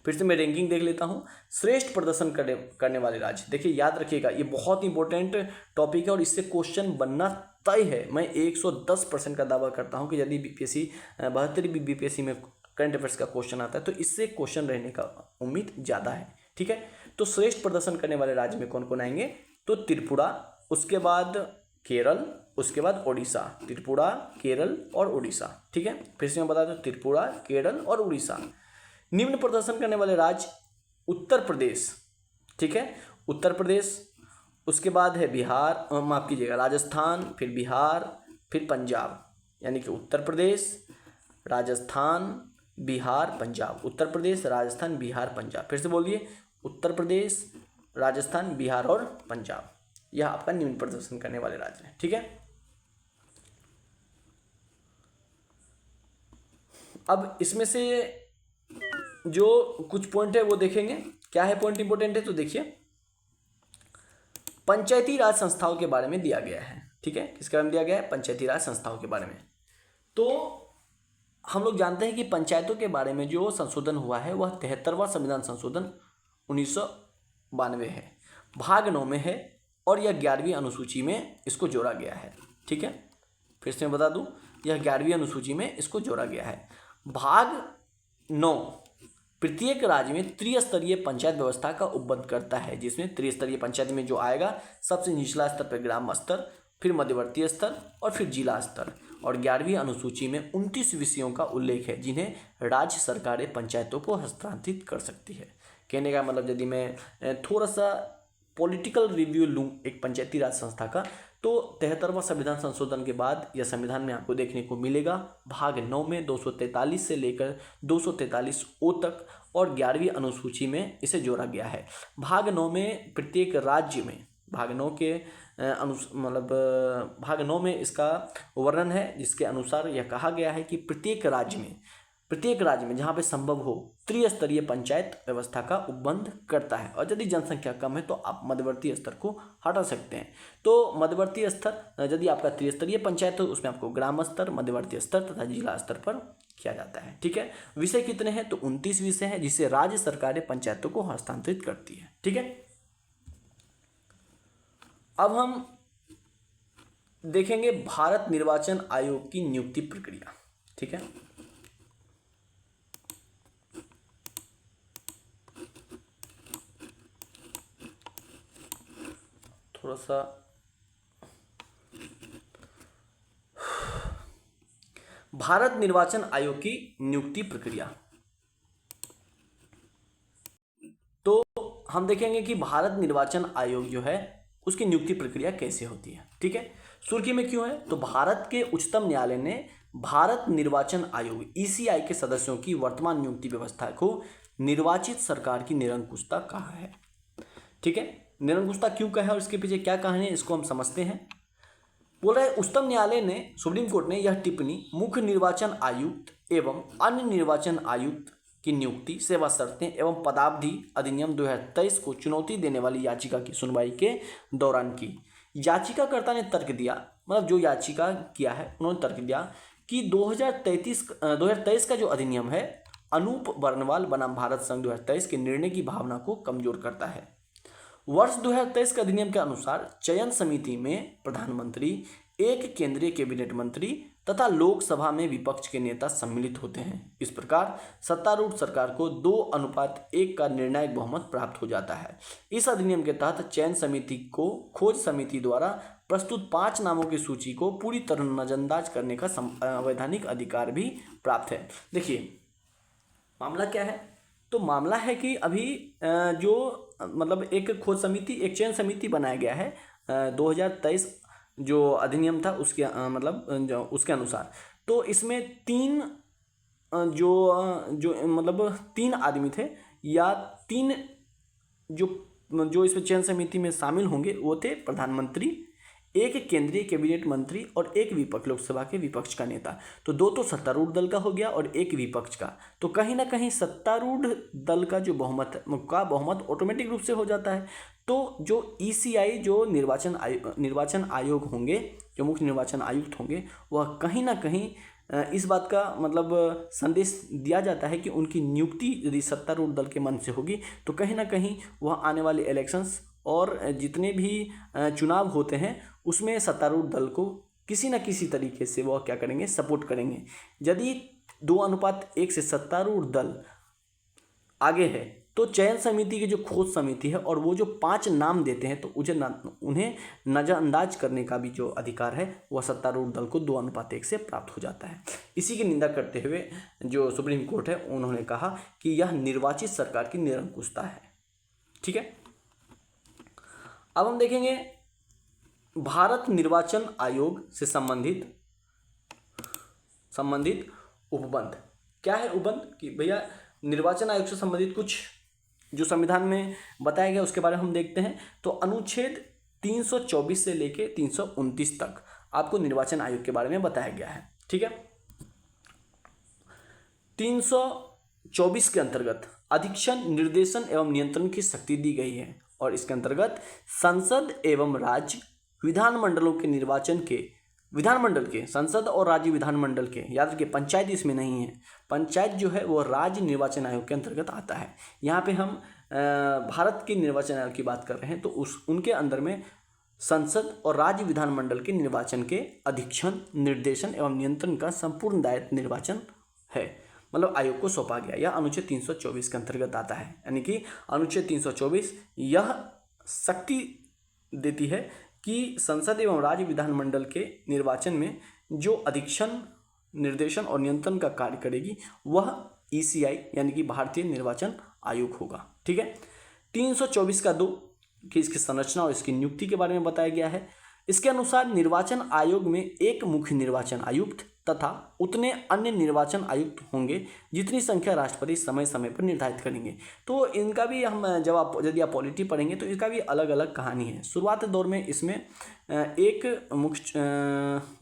फिर से मैं रैंकिंग देख लेता हूं। श्रेष्ठ प्रदर्शन करने वाले राज्य, देखिए याद रखिएगा ये बहुत इंपॉर्टेंट टॉपिक है और इससे क्वेश्चन बनना तय है। मैं 110% का दावा करता हूं कि यदि BPSC 72वीं BPSC में करंट अफेयर्स का क्वेश्चन आता है तो इससे क्वेश्चन रहने का उम्मीद ज़्यादा है। ठीक है, तो श्रेष्ठ प्रदर्शन करने वाले राज्य में कौन कौन आएंगे, तो त्रिपुरा, उसके बाद केरल, उसके बाद ओडिशा। त्रिपुरा, केरल और उड़ीसा। ठीक है, फिर से मैं बता दूं, त्रिपुरा, केरल और उड़ीसा। निम्न प्रदर्शन करने वाले राज्य उत्तर प्रदेश। ठीक है, उत्तर प्रदेश, उसके बाद है बिहार, माफ कीजिएगा, राजस्थान, फिर बिहार, फिर पंजाब, यानी कि उत्तर प्रदेश, राजस्थान, बिहार, पंजाब। उत्तर प्रदेश, राजस्थान, बिहार, पंजाब। फिर से बोलिए, उत्तर प्रदेश, राजस्थान, बिहार और पंजाब, यह आपका निम्न प्रदर्शन करने वाले राज्य हैं। ठीक है, अब इसमें से जो कुछ पॉइंट है वो देखेंगे। क्या है पॉइंट इंपॉर्टेंट है, तो देखिए पंचायती राज संस्थाओं के बारे में दिया गया है। ठीक है, किसके बारे में दिया गया है, पंचायती राज संस्थाओं के बारे में। तो हम लोग जानते हैं कि पंचायतों के बारे में जो संशोधन हुआ है वह 73वां संविधान संशोधन 1992 है, भाग 9 में है, और यह 11वीं अनुसूची में इसको जोड़ा गया है। ठीक है, फिर से मैं बता दूं, यह 11वीं अनुसूची में इसको जोड़ा गया है। भाग 9 प्रत्येक राज्य में त्रिस्तरीय पंचायत व्यवस्था का उपबद्ध करता है, जिसमें त्रिस्तरीय पंचायत में जो आएगा सबसे निचला स्तर पर ग्राम स्तर, फिर मध्यवर्ती स्तर और फिर जिला स्तर। और 11वीं अनुसूची में 29 विषयों का उल्लेख है जिन्हें राज्य सरकारें पंचायतों को हस्तांतरित कर सकती है। कहने का मतलब, यदि मैं थोड़ा सा पॉलिटिकल रिव्यू लूँ एक पंचायती राज संस्था का, तो 73वां संविधान संशोधन के बाद यह संविधान में आपको देखने को मिलेगा। भाग 9 में 243 से लेकर 243 तक, और 11वीं अनुसूची में इसे जोड़ा गया है। भाग 9 में प्रत्येक राज्य में, भाग 9 के भाग 9 में इसका वर्णन है, जिसके अनुसार यह कहा गया है कि प्रत्येक राज्य में प्रत्येक राज्य में जहाँ पे संभव हो त्रिस्तरीय पंचायत व्यवस्था का उपबंध करता है। और यदि जनसंख्या कम है तो आप मध्यवर्ती स्तर को हटा सकते हैं। तो मध्यवर्ती स्तर यदि आपका त्रिस्तरीय पंचायत हो उसमें आपको ग्राम स्तर, मध्यवर्ती स्तर तथा जिला स्तर पर किया जाता है। ठीक है, विषय कितने हैं? तो 29 विषय हैं जिसे राज्य सरकारें पंचायतों को हस्तांतरित करती है। ठीक है, अब हम देखेंगे भारत निर्वाचन आयोग की नियुक्ति प्रक्रिया। ठीक है, थोड़ा सा भारत निर्वाचन आयोग की नियुक्ति प्रक्रिया। तो हम देखेंगे कि भारत निर्वाचन आयोग जो है उसकी नियुक्ति प्रक्रिया कैसे होती है। ठीक है, सुर्खी में क्यों है? तो भारत के उच्चतम न्यायालय ने भारत निर्वाचन आयोग ईसीआई के सदस्यों की वर्तमान नियुक्ति व्यवस्था को निर्वाचित सरकार की निरंकुशता कहा है। ठीक है, निरंकुशता क्यों कहा है और इसके पीछे क्या कहानी है इसको हम समझते हैं। बोल रहा है उच्चतम न्यायालय ने, सुप्रीम कोर्ट ने यह टिप्पणी मुख्य निर्वाचन आयुक्त एवं अन्य निर्वाचन आयुक्त की नियुक्ति, सेवा शर्तें एवं पदावधि अधिनियम 2023 को चुनौती देने वाली याचिका की सुनवाई के दौरान की। याचिकाकर्ता ने तर्क दिया, मतलब जो याचिका किया है उन्होंने तर्क दिया कि 2023 का जो अधिनियम है अनूप वर्णवाल बनाम भारत संघ 2023 के निर्णय की भावना को कमजोर करता है। वर्ष 2023 के अधिनियम के अनुसार चयन समिति में प्रधानमंत्री, एक केंद्रीय कैबिनेट मंत्री तथा लोकसभा में विपक्ष के नेता सम्मिलित होते हैं। इस प्रकार सत्तारूढ़ सरकार को 2:1 का निर्णायक बहुमत प्राप्त हो जाता है। इस अधिनियम के तहत चयन समिति को खोज समिति द्वारा प्रस्तुत 5 नामों की सूची को पूरी तरह नजरअंदाज करने का संवैधानिक अधिकार भी प्राप्त है। देखिए मामला क्या है? तो मामला है कि अभी जो मतलब एक खोज समिति, एक चयन समिति बनाया गया है 2023 जो अधिनियम था उसके जो उसके अनुसार। तो इसमें 3 3 आदमी थे या 3 जो इसमें चयन समिति में शामिल होंगे वो थे प्रधानमंत्री, एक केंद्रीय कैबिनेट मंत्री और एक लोकसभा के विपक्ष का नेता। तो 2 तो सत्तारूढ़ दल का हो गया और एक विपक्ष का। तो कहीं ना कहीं सत्तारूढ़ दल का जो बहुमत ऑटोमेटिक रूप से हो जाता है। तो जो ईसीआई जो निर्वाचन आयोग होंगे, जो मुख्य निर्वाचन आयुक्त होंगे, वह कहीं ना कहीं इस बात का मतलब संदेश दिया जाता है कि उनकी नियुक्ति यदि सत्तारूढ़ दल के मन से होगी तो कहीं ना कहीं वह आने वाले इलेक्शंस और जितने भी चुनाव होते हैं उसमें सत्तारूढ़ दल को किसी न किसी तरीके से वह क्या करेंगे, सपोर्ट करेंगे। यदि 2:1 से सत्तारूढ़ दल आगे है तो चयन समिति की जो खोज समिति है और वो जो 5 नाम देते हैं तो उन्हें नजरअंदाज करने का भी जो अधिकार है वह सत्तारूढ़ दल को 2:1 से प्राप्त हो जाता है। इसी की निंदा करते हुए जो सुप्रीम कोर्ट है उन्होंने कहा कि यह निर्वाचित सरकार की निरंकुशता है। ठीक है, अब हम देखेंगे भारत निर्वाचन आयोग से संबंधित उपबंध। क्या है उपबंध? कि भैया निर्वाचन आयोग से संबंधित कुछ जो संविधान में बताया गया उसके बारे में हम देखते हैं। तो अनुच्छेद 324 से लेके 329 तक आपको निर्वाचन आयोग के बारे में बताया गया है। ठीक है, 324 के अंतर्गत अधीक्षण, निर्देशन एवं नियंत्रण की शक्ति दी गई है और इसके अंतर्गत संसद एवं राज्य विधानमंडलों के निर्वाचन के विधानमंडल के संसद और राज्य विधानमंडल के, याद रखिए पंचायत इसमें नहीं है, पंचायत जो है वो राज्य निर्वाचन आयोग के अंतर्गत आता है। यहाँ पे हम भारत के निर्वाचन आयोग की बात कर रहे हैं तो उनके अंदर में संसद और राज्य विधानमंडल के निर्वाचन के अधीक्षण, निर्देशन एवं नियंत्रण का संपूर्ण दायित्व निर्वाचन है, मतलब आयोग को सौंपा गया। यह अनुच्छेद 324 के अंतर्गत आता है। यानी कि अनुच्छेद 324 यह शक्ति देती है कि संसद एवं राज्य विधानमंडल के निर्वाचन में जो अधीक्षण, निर्देशन और नियंत्रण का कार्य करेगी वह ईसीआई यानी कि भारतीय निर्वाचन आयोग होगा। ठीक है, 324 का 2 कि इसकी संरचना और इसकी नियुक्ति के बारे में बताया गया है। इसके अनुसार निर्वाचन आयोग में एक मुख्य निर्वाचन आयुक्त तथा उतने अन्य निर्वाचन आयुक्त होंगे जितनी संख्या राष्ट्रपति समय समय पर निर्धारित करेंगे। तो इनका भी हम यदि आप पॉलिटी पढ़ेंगे तो इसका भी अलग अलग कहानी है। शुरुआत दौर में इसमें एक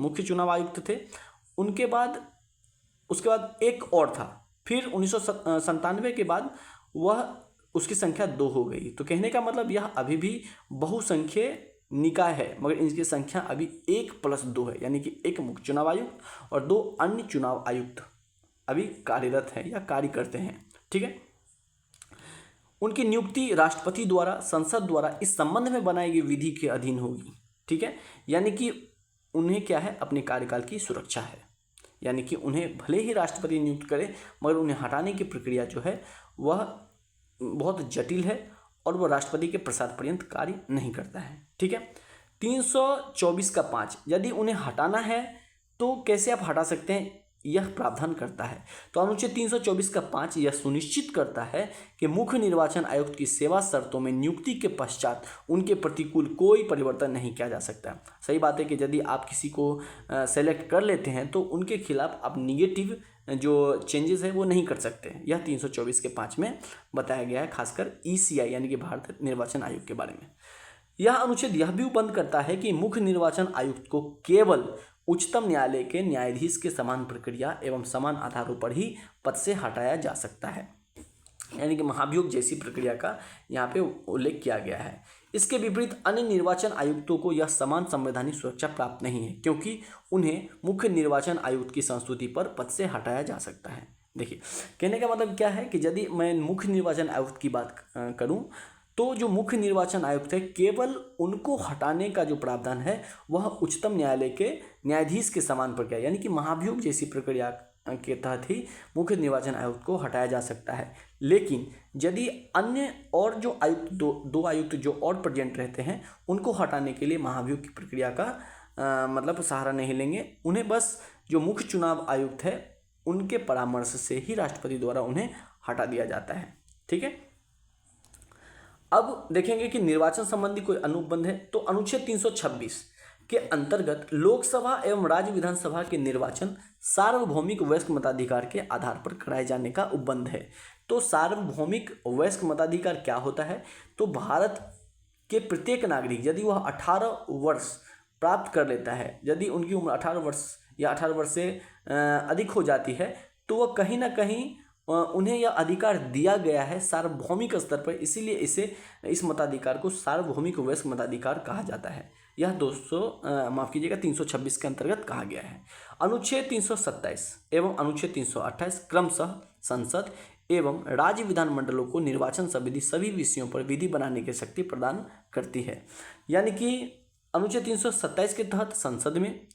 मुख्य चुनाव आयुक्त थे, उसके बाद एक और था फिर 1997 के बाद वह उसकी संख्या 2 हो गई। तो कहने का मतलब यह अभी भी बहुसंख्यक निकाय है, मगर इनकी संख्या अभी 1+2 है, यानी कि एक मुख्य चुनाव आयुक्त और 2 अन्य चुनाव आयुक्त अभी कार्यरत हैं या कार्य करते हैं। ठीक है, उनकी नियुक्ति राष्ट्रपति द्वारा संसद द्वारा इस संबंध में बनाई गई विधि के अधीन होगी। ठीक है, यानी कि उन्हें क्या है, अपने कार्यकाल की सुरक्षा है, यानी कि उन्हें भले ही राष्ट्रपति नियुक्त करे मगर उन्हें हटाने की प्रक्रिया जो है वह बहुत जटिल है और वह राष्ट्रपति के प्रसाद पर्यंत कार्य नहीं करता है। ठीक है, 324 का 5, यदि उन्हें हटाना है तो कैसे आप हटा सकते हैं, यह प्रावधान करता है। तो अनुच्छेद 324 का 5 यह सुनिश्चित करता है कि मुख्य निर्वाचन आयुक्त की सेवा शर्तों में नियुक्ति के पश्चात उनके प्रतिकूल कोई परिवर्तन नहीं किया जा सकता। सही बात है कि यदि आप किसी को सेलेक्ट कर लेते हैं तो उनके खिलाफ आप निगेटिव जो चेंजेस है वो नहीं कर सकते। यह 324 के 5 में बताया गया है, खासकर ECI यानी कि भारत निर्वाचन आयोग के बारे में। यह अनुच्छेद यह भी बंद करता है कि मुख्य निर्वाचन आयुक्त को केवल उच्चतम न्यायालय के न्यायाधीश के समान प्रक्रिया एवं समान आधारों पर ही पद से हटाया जा सकता है, यानी कि महाभियोग जैसी प्रक्रिया का यहाँ पे उल्लेख किया गया है। इसके विपरीत अन्य निर्वाचन आयुक्तों को यह समान संवैधानिक सुरक्षा प्राप्त नहीं है, क्योंकि उन्हें मुख्य निर्वाचन आयुक्त की संस्तुति पर पद से हटाया जा सकता है। देखिए, कहने का मतलब क्या है कि यदि मैं मुख्य निर्वाचन आयुक्त की बात करूं तो जो मुख्य निर्वाचन आयुक्त है केवल उनको हटाने का जो प्रावधान है वह उच्चतम न्यायालय के न्यायाधीश के समान प्रक्रिया यानी कि महाभियोग जैसी प्रक्रिया के तहत ही मुख्य निर्वाचन आयुक्त को हटाया जा सकता है। लेकिन यदि अन्य और जो आयुक्त दो आयुक्त जो और प्रेजेंट रहते हैं उनको हटाने के लिए महाभियोग की प्रक्रिया का मतलब सहारा नहीं लेंगे, उन्हें बस जो मुख्य चुनाव आयुक्त है उनके परामर्श से ही राष्ट्रपति द्वारा उन्हें हटा दिया जाता है। ठीक है, अब देखेंगे कि निर्वाचन संबंधी कोई अनुबंध है तो अनुच्छेद 326 के अंतर्गत लोकसभा एवं राज्य विधानसभा के निर्वाचन सार्वभौमिक वयस्क मताधिकार के आधार पर कराए जाने का उपबंध है। तो सार्वभौमिक वयस्क मताधिकार क्या होता है, तो भारत के प्रत्येक नागरिक यदि वह 18 वर्ष प्राप्त कर लेता है, यदि उनकी उम्र 18 वर्ष या 18 वर्ष से अधिक हो जाती है तो वह कहीं ना कहीं उन्हें यह अधिकार दिया गया है सार्वभौमिक स्तर पर, इसीलिए इस मताधिकार को सार्वभौमिक वयस्क मताधिकार कहा जाता है। यह 326 के अंतर्गत कहा गया है। अनुच्छेद 327 एवं अनुच्छेद 328 क्रमशः संसद एवं राज्य विधानमंडलों को निर्वाचन संबंधी सभी विषयों पर विधि बनाने की शक्ति प्रदान करती है। यानी कि अनुच्छेद 327 के तहत संसद में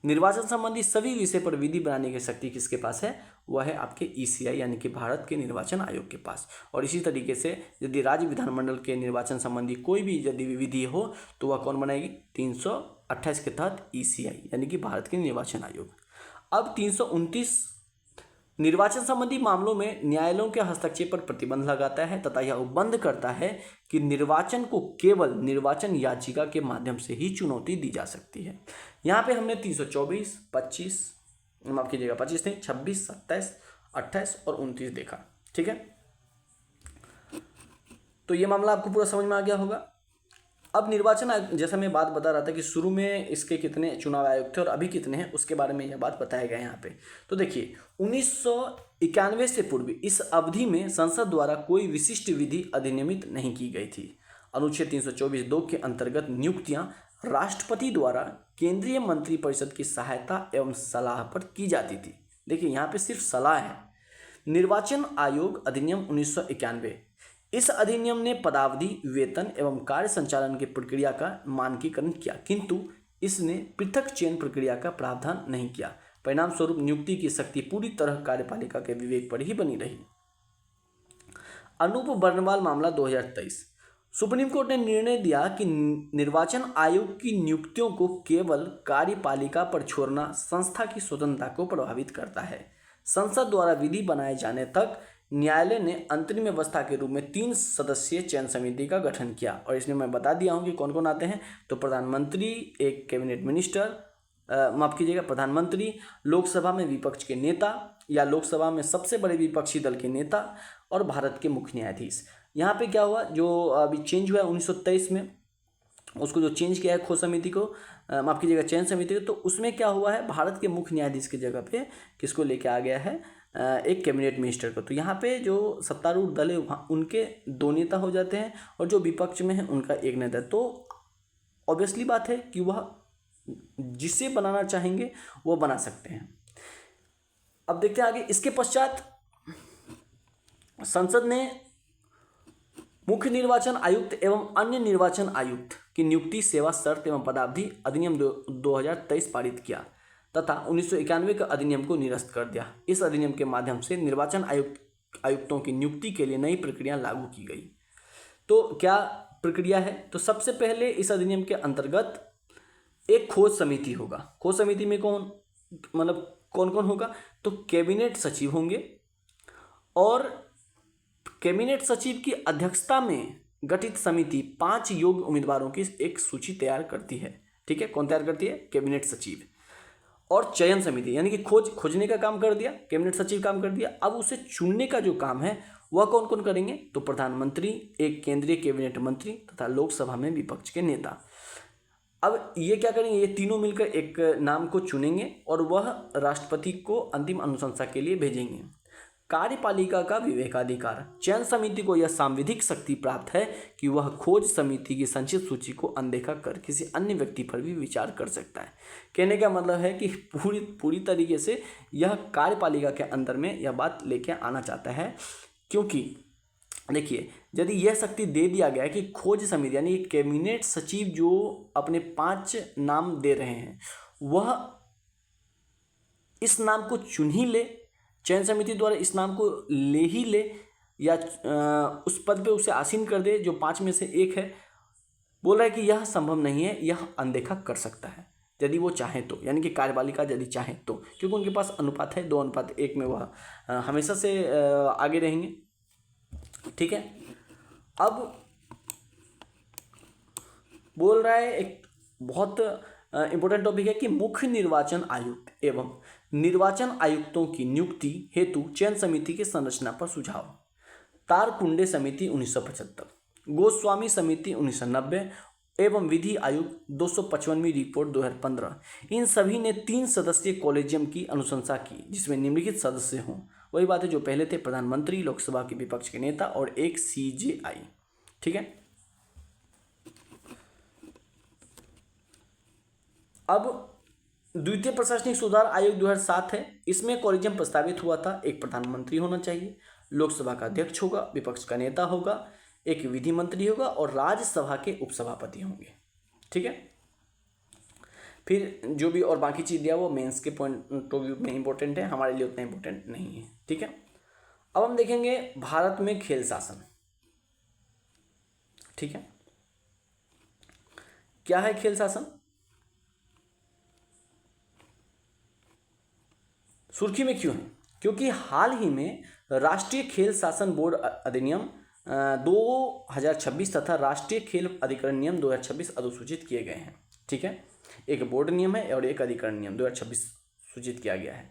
निर्वाचन संबंधी सभी विषय पर विधि बनाने की शक्ति किसके पास है, वह है आपके ECI यानी कि भारत के निर्वाचन आयोग के पास। और इसी तरीके से यदि राज्य विधानमंडल के निर्वाचन संबंधी कोई भी यदि विधि हो तो वह कौन बनाएगी, 328 के तहत ECI यानी कि भारत के निर्वाचन आयोग। अब 329 निर्वाचन संबंधी मामलों में न्यायालयों के हस्तक्षेप पर प्रतिबंध लगाता है तथा यह उपबंध करता है कि निर्वाचन को केवल निर्वाचन याचिका के माध्यम से ही चुनौती दी जा सकती है। यहाँ पे हमने 324, 25 माफ कीजिएगा 25 नहीं 26, 27, 28 और 29 देखा। ठीक है, तो ये मामला आपको पूरा समझ में आ गया होगा। अब निर्वाचन आयोग, जैसा मैं बात बता रहा था कि शुरू में इसके कितने चुनाव आयोग थे और अभी कितने हैं, उसके बारे में यह बात बताया गया यहाँ पे। तो देखिए 1991 से पूर्व इस अवधि में संसद द्वारा कोई विशिष्ट विधि अधिनियमित नहीं की गई थी। अनुच्छेद 324(2) के अंतर्गत नियुक्तियां राष्ट्रपति द्वारा केंद्रीय मंत्रिपरिषद की सहायता एवं सलाह पर की जाती थी। देखिए यहाँ पे सिर्फ सलाह है। निर्वाचन आयोग अधिनियम 1991, इस अधिनियम ने पदावधि, वेतन एवं कार्य संचालन की प्रक्रिया का मानकीकरण किया, किंतु इसने पृथक चयन प्रक्रिया का प्रावधान नहीं किया। परिणाम स्वरूप नियुक्ति की शक्ति पूरी तरह कार्यपालिका के विवेक पर ही बनी रही। अनूप बर्नवाल मामला 2023, सुप्रीम कोर्ट ने निर्णय दिया कि निर्वाचन आयोग की नियुक्तियों को केवल कार्यपालिका पर छोड़ना संस्था की स्वतंत्रता को प्रभावित करता है। संसद द्वारा विधि बनाए जाने तक न्यायालय ने अंतरिम व्यवस्था के रूप में 3 सदस्यीय चयन समिति का गठन किया और इसमें मैं बता दिया हूं कि कौन कौन आते हैं। तो प्रधानमंत्री, एक कैबिनेट मिनिस्टर, माफ कीजिएगा प्रधानमंत्री, लोकसभा में विपक्ष के नेता या लोकसभा में सबसे बड़े विपक्षी दल के नेता और भारत के मुख्य न्यायाधीश। यहाँ पे क्या हुआ, जो अभी चेंज हुआ है 1923 में, उसको जो चेंज किया है खो समिति को, माफ़ कीजिएगा चयन समिति, तो उसमें क्या हुआ है, भारत के मुख्य न्यायाधीश की जगह पे किसको लेके आ गया है, एक कैबिनेट मिनिस्टर को। तो यहाँ पे जो सत्तारूढ़ दल है उनके 2 नेता हो जाते हैं और जो विपक्ष में है उनका 1 नेता। तो ऑब्वियसली बात है कि वह जिसे बनाना चाहेंगे वो बना सकते हैं। अब देखते हैं आगे। इसके पश्चात संसद ने मुख्य निर्वाचन आयुक्त एवं अन्य निर्वाचन आयुक्त की नियुक्ति, सेवा शर्त एवं पदावधि अधिनियम 2023 पारित किया तथा 1991 के अधिनियम को निरस्त कर दिया। इस अधिनियम के माध्यम से निर्वाचन आयुक्तों की नियुक्ति के लिए नई प्रक्रिया लागू की गई। तो क्या प्रक्रिया है, तो सबसे पहले इस अधिनियम के अंतर्गत एक खोज समिति होगा। खोज समिति में कौन कौन होगा, तो कैबिनेट सचिव होंगे और कैबिनेट सचिव की अध्यक्षता में गठित समिति 5 योग्य उम्मीदवारों की एक सूची तैयार करती है। ठीक है, कौन तैयार करती है, कैबिनेट सचिव। और चयन समिति यानी कि खोजने का काम कर दिया, कैबिनेट सचिव काम कर दिया। अब उसे चुनने का जो काम है वह कौन कौन करेंगे, तो प्रधानमंत्री, एक केंद्रीय कैबिनेट मंत्री तथा लोकसभा में विपक्ष के नेता। अब ये क्या करेंगे, ये तीनों मिलकर एक नाम को चुनेंगे और वह राष्ट्रपति को अंतिम अनुशंसा के लिए भेजेंगे। कार्यपालिका का विवेकाधिकार, चयन समिति को यह सांविधिक शक्ति प्राप्त है कि वह खोज समिति की संचित सूची को अनदेखा कर किसी अन्य व्यक्ति पर भी विचार कर सकता है। कहने का मतलब है कि पूरी तरीके से यह कार्यपालिका के अंदर में यह बात लेके आना चाहता है, क्योंकि देखिए यदि यह शक्ति दे दिया गया है कि खोज समिति यानी कैबिनेट सचिव जो अपने 5 नाम दे रहे हैं वह इस नाम को चुन ही ले, चयन समिति द्वारा इस नाम को ले ही ले या उस पद पे उसे आसीन कर दे जो 5 में से एक है, बोल रहा है कि यह संभव नहीं है, यह अनदेखा कर सकता है यदि वो चाहे तो, यानी कि कार्यपालिका यदि चाहे तो, क्योंकि उनके पास अनुपात है 2:1 में वह हमेशा से आगे रहेंगे। ठीक है, अब बोल रहा है एक बहुत इंपॉर्टेंट टॉपिक है कि मुख्य निर्वाचन आयुक्त एवं निर्वाचन आयुक्तों की नियुक्ति हेतु चयन समिति की संरचना पर सुझाव। तारकुंडे समिति 1975, गोस्वामी समिति 1990 एवं विधि आयोग 255वीं रिपोर्ट 2015, इन सभी ने 3 सदस्यीय कॉलेजियम की अनुशंसा की जिसमें निम्नलिखित सदस्य हों। वही बात है जो पहले थे, प्रधानमंत्री, लोकसभा के विपक्ष के नेता और एक CJI। ठीक है, अब द्वितीय प्रशासनिक सुधार आयोग 2007 है। इसमें कॉलेजियम प्रस्तावित हुआ था, एक प्रधानमंत्री होना चाहिए, लोकसभा का अध्यक्ष होगा, विपक्ष का नेता होगा, एक विधि मंत्री होगा और राज्यसभा के उपसभापति होंगे। ठीक है, फिर जो भी और बाकी चीज़ दिया वो मेंस के पॉइंट ऑफ व्यू में इंपॉर्टेंट है, हमारे लिए उतना इंपॉर्टेंट नहीं है। ठीक है, अब हम देखेंगे भारत में खेल शासन। ठीक है, क्या है खेल शासन, सुर्खी में क्यों है, क्योंकि हाल ही में राष्ट्रीय खेल शासन बोर्ड अधिनियम 2026 तथा राष्ट्रीय खेल अधिकरण नियम 2026 अधिसूचित किए गए हैं। ठीक है, एक बोर्ड नियम है और एक अधिकरण नियम 2026 सूचित किया गया है।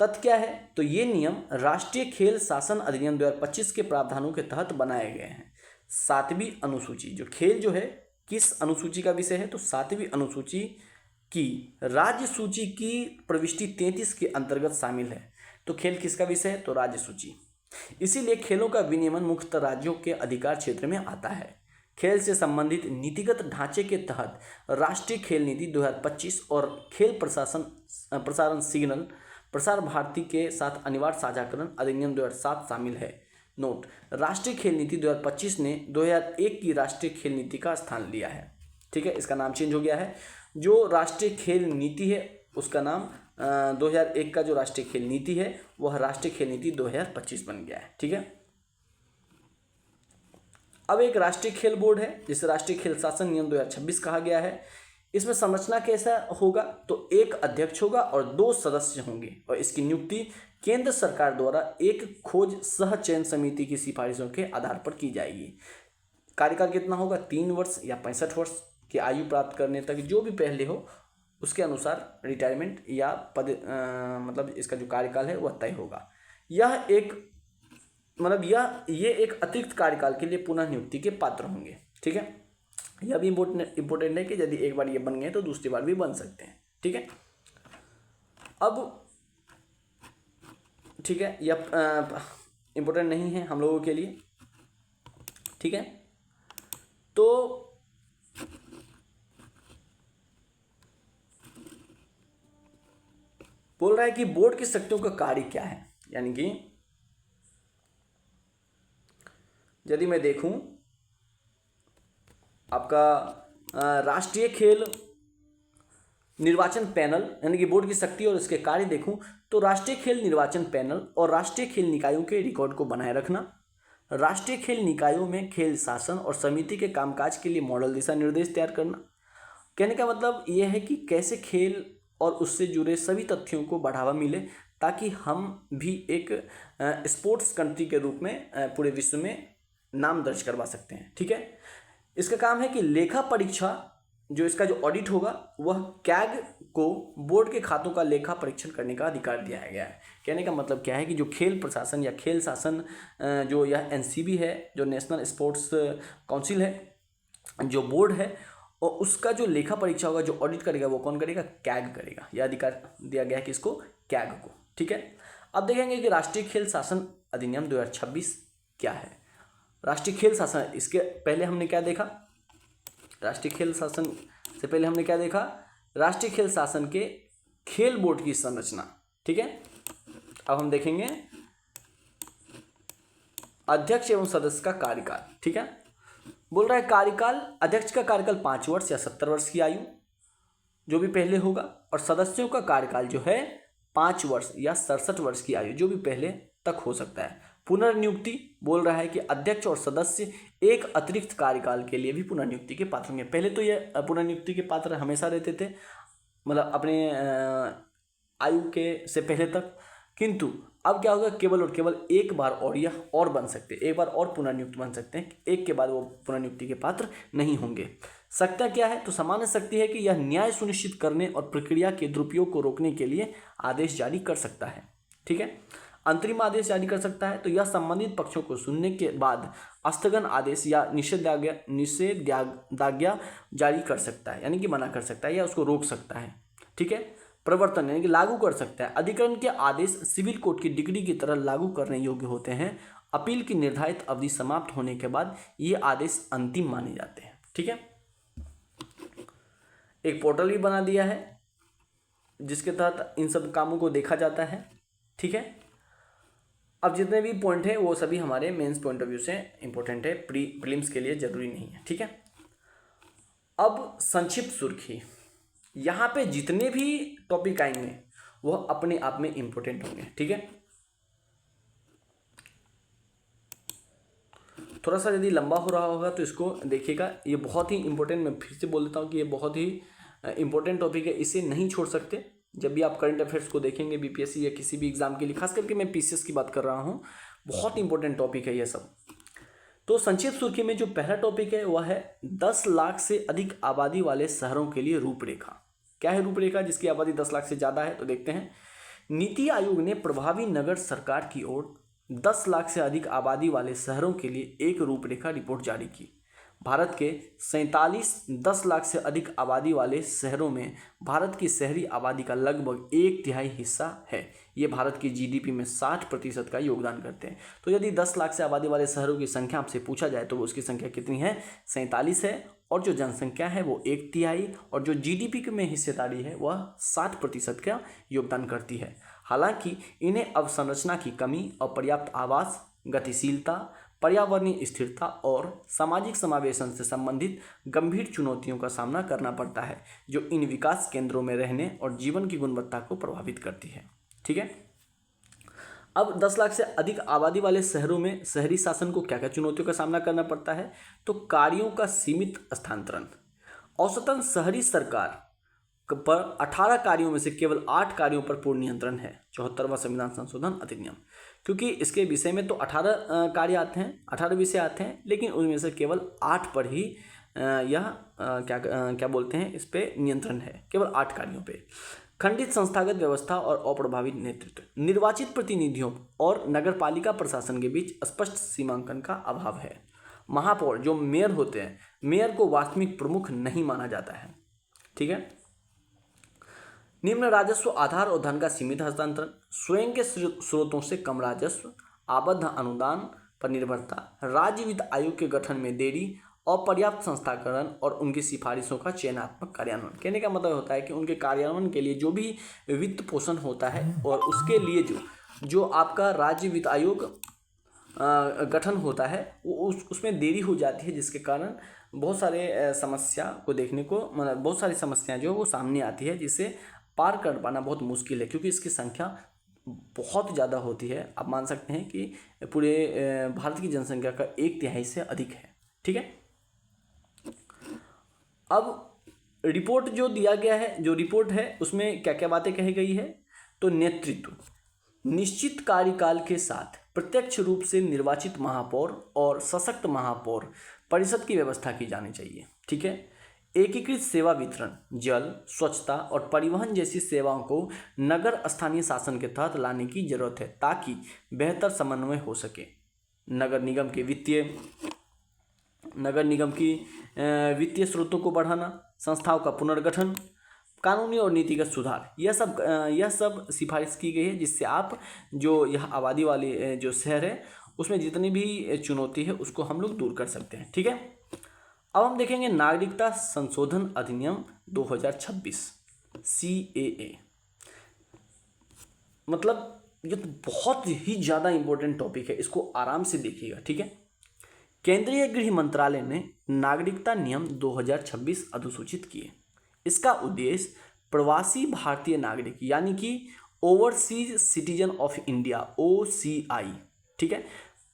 तथ्य क्या है, तो ये नियम राष्ट्रीय खेल शासन अधिनियम 2025 के प्रावधानों के तहत बनाए गए हैं। 7वीं अनुसूची, जो खेल जो है किस अनुसूची का विषय है, तो 7वीं अनुसूची की राज्य सूची की प्रविष्टि 33 के अंतर्गत शामिल है। तो खेल किसका विषय है, तो राज्य सूची। इसीलिए खेलों का विनियमन मुख्यतः राज्यों के अधिकार क्षेत्र में आता है। खेल से संबंधित नीतिगत ढांचे के तहत राष्ट्रीय खेल नीति 2025 और खेल प्रसारण सिग्नल प्रसार भारती के साथ अनिवार्य साझाकरण अधिनियम 2007 शामिल है। नोट, राष्ट्रीय खेल नीति 2025 ने 2001 की राष्ट्रीय खेल नीति का स्थान लिया है। ठीक है, इसका नाम चेंज हो गया है। जो राष्ट्रीय खेल नीति है उसका नाम 2001 का जो राष्ट्रीय खेल नीति है वह राष्ट्रीय खेल नीति 2025 बन गया है। ठीक है, अब एक राष्ट्रीय खेल बोर्ड है जिसे राष्ट्रीय खेल शासन नियम 2026 कहा गया है। इसमें संरचना कैसा होगा, तो एक अध्यक्ष होगा और 2 सदस्य होंगे और इसकी नियुक्ति केंद्र सरकार द्वारा एक खोज सह चयन समिति की सिफारिशों के आधार पर की जाएगी। कार्यकाल कितना होगा, 3 वर्ष या 65 वर्ष की आयु प्राप्त करने तक, जो भी पहले हो उसके अनुसार रिटायरमेंट या पद मतलब इसका जो कार्यकाल है वह तय होगा। यह एक ये एक अतिरिक्त कार्यकाल के लिए पुनः नियुक्ति के पात्र होंगे। ठीक है, यह भी इम्पोर्टेंट है कि यदि एक बार ये बन गए तो दूसरी बार भी बन सकते हैं। ठीक है, अब ठीक है, यह इम्पोर्टेंट नहीं है हम लोगों के लिए। ठीक है, तो बोल रहा है कि बोर्ड की शक्तियों का कार्य क्या है, यानी कि यदि मैं देखूं आपका राष्ट्रीय खेल निर्वाचन पैनल यानी कि बोर्ड की शक्ति और इसके कार्य देखूं तो राष्ट्रीय खेल निर्वाचन पैनल और राष्ट्रीय खेल निकायों के रिकॉर्ड को बनाए रखना, राष्ट्रीय खेल निकायों में खेल शासन और समिति के कामकाज के लिए मॉडल दिशा निर्देश तैयार करना। कहने का मतलब यह है कि कैसे खेल और उससे जुड़े सभी तथ्यों को बढ़ावा मिले ताकि हम भी एक स्पोर्ट्स कंट्री के रूप में पूरे विश्व में नाम दर्ज करवा सकते हैं। ठीक है, इसका काम है कि लेखा परीक्षा जो इसका जो ऑडिट होगा वह कैग को बोर्ड के खातों का लेखा परीक्षण करने का अधिकार दिया गया है। कहने का मतलब क्या है कि जो खेल प्रशासन या खेल शासन जो यह एनसीबी है, जो नेशनल स्पोर्ट्स काउंसिल है, जो बोर्ड है, और उसका जो लेखा परीक्षा होगा, जो ऑडिट करेगा, वो कौन करेगा? कैग करेगा। यह अधिकार दिया गया है किसको? कैग को। ठीक है, अब देखेंगे कि राष्ट्रीय खेल शासन अधिनियम 2026 क्या है। राष्ट्रीय खेल शासन, इसके पहले हमने क्या देखा? राष्ट्रीय खेल शासन से पहले हमने क्या देखा? राष्ट्रीय खेल शासन के खेल बोर्ड की संरचना। ठीक है, अब हम देखेंगे अध्यक्ष एवं सदस्य का कार्यकाल। ठीक है, बोल रहा है कार्यकाल, अध्यक्ष का कार्यकाल 5 वर्ष या 70 वर्ष की आयु जो भी पहले होगा, और सदस्यों का कार्यकाल जो है 5 वर्ष या 67 वर्ष की आयु जो भी पहले तक हो सकता है। पुनर्नियुक्ति, बोल रहा है कि अध्यक्ष और सदस्य एक अतिरिक्त कार्यकाल के लिए भी पुनर्नियुक्ति के पात्र होंगे। पहले तो ये पुनर्नियुक्ति के पात्र हमेशा रहते थे, मतलब अपने आयु के से पहले तक, किंतु अब क्या होगा? केवल और केवल एक बार और यह और बन सकते हैं, एक बार और पुनर्नियुक्त बन सकते हैं, एक के बाद वो पुनर्नियुक्ति के पात्र नहीं होंगे। शक्तियाँ क्या है? तो सामान्य शक्ति है कि यह न्याय सुनिश्चित करने और प्रक्रिया के दुरुपयोग को रोकने के लिए आदेश जारी कर सकता है। ठीक है, अंतरिम आदेश जारी कर सकता है, तो यह संबंधित पक्षों को सुनने के बाद स्थगन आदेश या निषेधाज्ञा जारी कर सकता है, यानी कि मना कर सकता है या उसको रोक सकता है। ठीक है, प्रवर्तन यानी कि लागू कर सकता है। अधिकरण के आदेश सिविल कोर्ट की डिग्री की तरह लागू करने योग्य होते हैं। अपील की निर्धारित अवधि समाप्त होने के बाद ये आदेश अंतिम माने जाते हैं। ठीक है, एक पोर्टल भी बना दिया है जिसके तहत इन सब कामों को देखा जाता है। ठीक है, अब जितने भी पॉइंट है वो सभी हमारे मेंस पॉइंट ऑफ व्यू से इंपॉर्टेंट है, प्रीलिम्स के लिए जरूरी नहीं है। ठीक है, अब संक्षिप्त सुर्खी, यहाँ पे जितने भी टॉपिक आएंगे वह अपने आप में इंपॉर्टेंट होंगे। ठीक है, थोड़ा सा यदि लंबा हो रहा होगा तो इसको देखिएगा, ये बहुत ही इंपॉर्टेंट, मैं फिर से बोल देता हूँ कि ये बहुत ही इंपॉर्टेंट टॉपिक है, इसे नहीं छोड़ सकते। जब भी आप करंट अफेयर्स को देखेंगे बीपीएससी या किसी भी एग्जाम के लिए, खास करके मैं पीसीएस की बात कर रहा हूँ, बहुत इंपॉर्टेंट टॉपिक है ये सब। तो संक्षिप्त सुर्खी में जो पहला टॉपिक है वह है 10 लाख से अधिक आबादी वाले शहरों के लिए रूपरेखा। क्या है रूपरेखा? जिसकी आबादी 10 लाख से ज़्यादा है, तो देखते हैं। नीति आयोग ने प्रभावी नगर सरकार की ओर 10 लाख से अधिक आबादी वाले शहरों के लिए एक रूपरेखा रिपोर्ट जारी की। भारत के 10 लाख से अधिक आबादी वाले शहरों में भारत की शहरी आबादी का लगभग 1/3 हिस्सा है। ये भारत की जीडीपी में 60% का योगदान करते हैं। तो यदि 10 लाख से आबादी वाले शहरों की संख्या आपसे पूछा जाए तो उसकी संख्या कितनी है? 47 है, और जो जनसंख्या है वो 1/3, और जो जीडीपी में हिस्सेदारी है वह 60% का योगदान करती है। हालांकि इन्हें अवसंरचना की कमी, अपर्याप्त आवास, गतिशीलता, पर्यावरणीय स्थिरता और सामाजिक समावेशन से संबंधित गंभीर चुनौतियों का सामना करना पड़ता है, जो इन विकास केंद्रों में रहने और जीवन की गुणवत्ता को प्रभावित करती है। ठीक है, अब 10 लाख से अधिक आबादी वाले शहरों में शहरी शासन को क्या क्या चुनौतियों का सामना करना पड़ता है? तो कार्यों का सीमित हस्तांतरण, औसतन शहरी सरकार पर 18 कार्यों में से केवल 8 कार्यों पर पूर्ण नियंत्रण है। 74वां संविधान संशोधन अधिनियम, क्योंकि इसके विषय में तो 18 कार्य आते हैं, 18 विषय आते हैं, लेकिन उनमें से केवल 8 पर ही यह क्या बोलते हैं, इस पे नियंत्रण है, केवल 8 कार्यों पे। खंडित संस्थागत व्यवस्था और अप्रभावित नेतृत्व, निर्वाचित प्रतिनिधियों और नगरपालिका प्रशासन के बीच स्पष्ट सीमांकन का अभाव है। महापौर जो मेयर होते हैं, मेयर को वास्तविक प्रमुख नहीं माना जाता है। ठीक है। निम्न राजस्व आधार और धन का सीमित हस्तांतरण, स्वयं के स्रोतों से कम राजस्व, आबद्ध अनुदान पर निर्भरता, राज्य वित्त आयोग के गठन में देरी, अपर्याप्त संस्थाकरण और उनकी सिफारिशों का चयनात्मक कार्यान्वयन। कहने का मतलब होता है कि उनके कार्यान्वयन के लिए जो भी वित्त पोषण होता है और उसके लिए जो आपका राज्य वित्त आयोग गठन होता है वो उसमें देरी हो जाती है, जिसके कारण बहुत सारे समस्या को देखने को मतलब बहुत सारी समस्याएं जो वो सामने आती है, जिसे पार कर पाना बहुत मुश्किल है, क्योंकि इसकी संख्या बहुत ज़्यादा होती है। आप मान सकते हैं कि पूरे भारत की जनसंख्या का 1/3 से अधिक है। ठीक है। अब रिपोर्ट जो दिया गया है, जो रिपोर्ट है उसमें क्या क्या बातें कही गई है। तो नेतृत्व, निश्चित कार्यकाल के साथ प्रत्यक्ष रूप से निर्वाचित महापौर और सशक्त महापौर परिषद की व्यवस्था की जानी चाहिए। ठीक है। एकीकृत सेवा वितरण, जल, स्वच्छता और परिवहन जैसी सेवाओं को नगर स्थानीय शासन के तहत लाने की जरूरत है ताकि बेहतर समन्वय हो सके। नगर निगम की वित्तीय स्रोतों को बढ़ाना, संस्थाओं का पुनर्गठन, कानूनी और नीतिगत सुधार, यह सब सिफारिश की गई है, जिससे आप जो यह आबादी वाले जो शहर है उसमें जितनी भी चुनौती है उसको हम लोग दूर कर सकते हैं। ठीक है। अब हम देखेंगे नागरिकता संशोधन अधिनियम 2026 CAA। मतलब ये तो बहुत ही ज़्यादा इंपॉर्टेंट टॉपिक है, इसको आराम से देखिएगा। ठीक है। केंद्रीय गृह मंत्रालय ने नागरिकता नियम 2026 अधिसूचित किए। इसका उद्देश्य प्रवासी भारतीय नागरिक यानी कि overseas citizen of India OCI, ठीक है,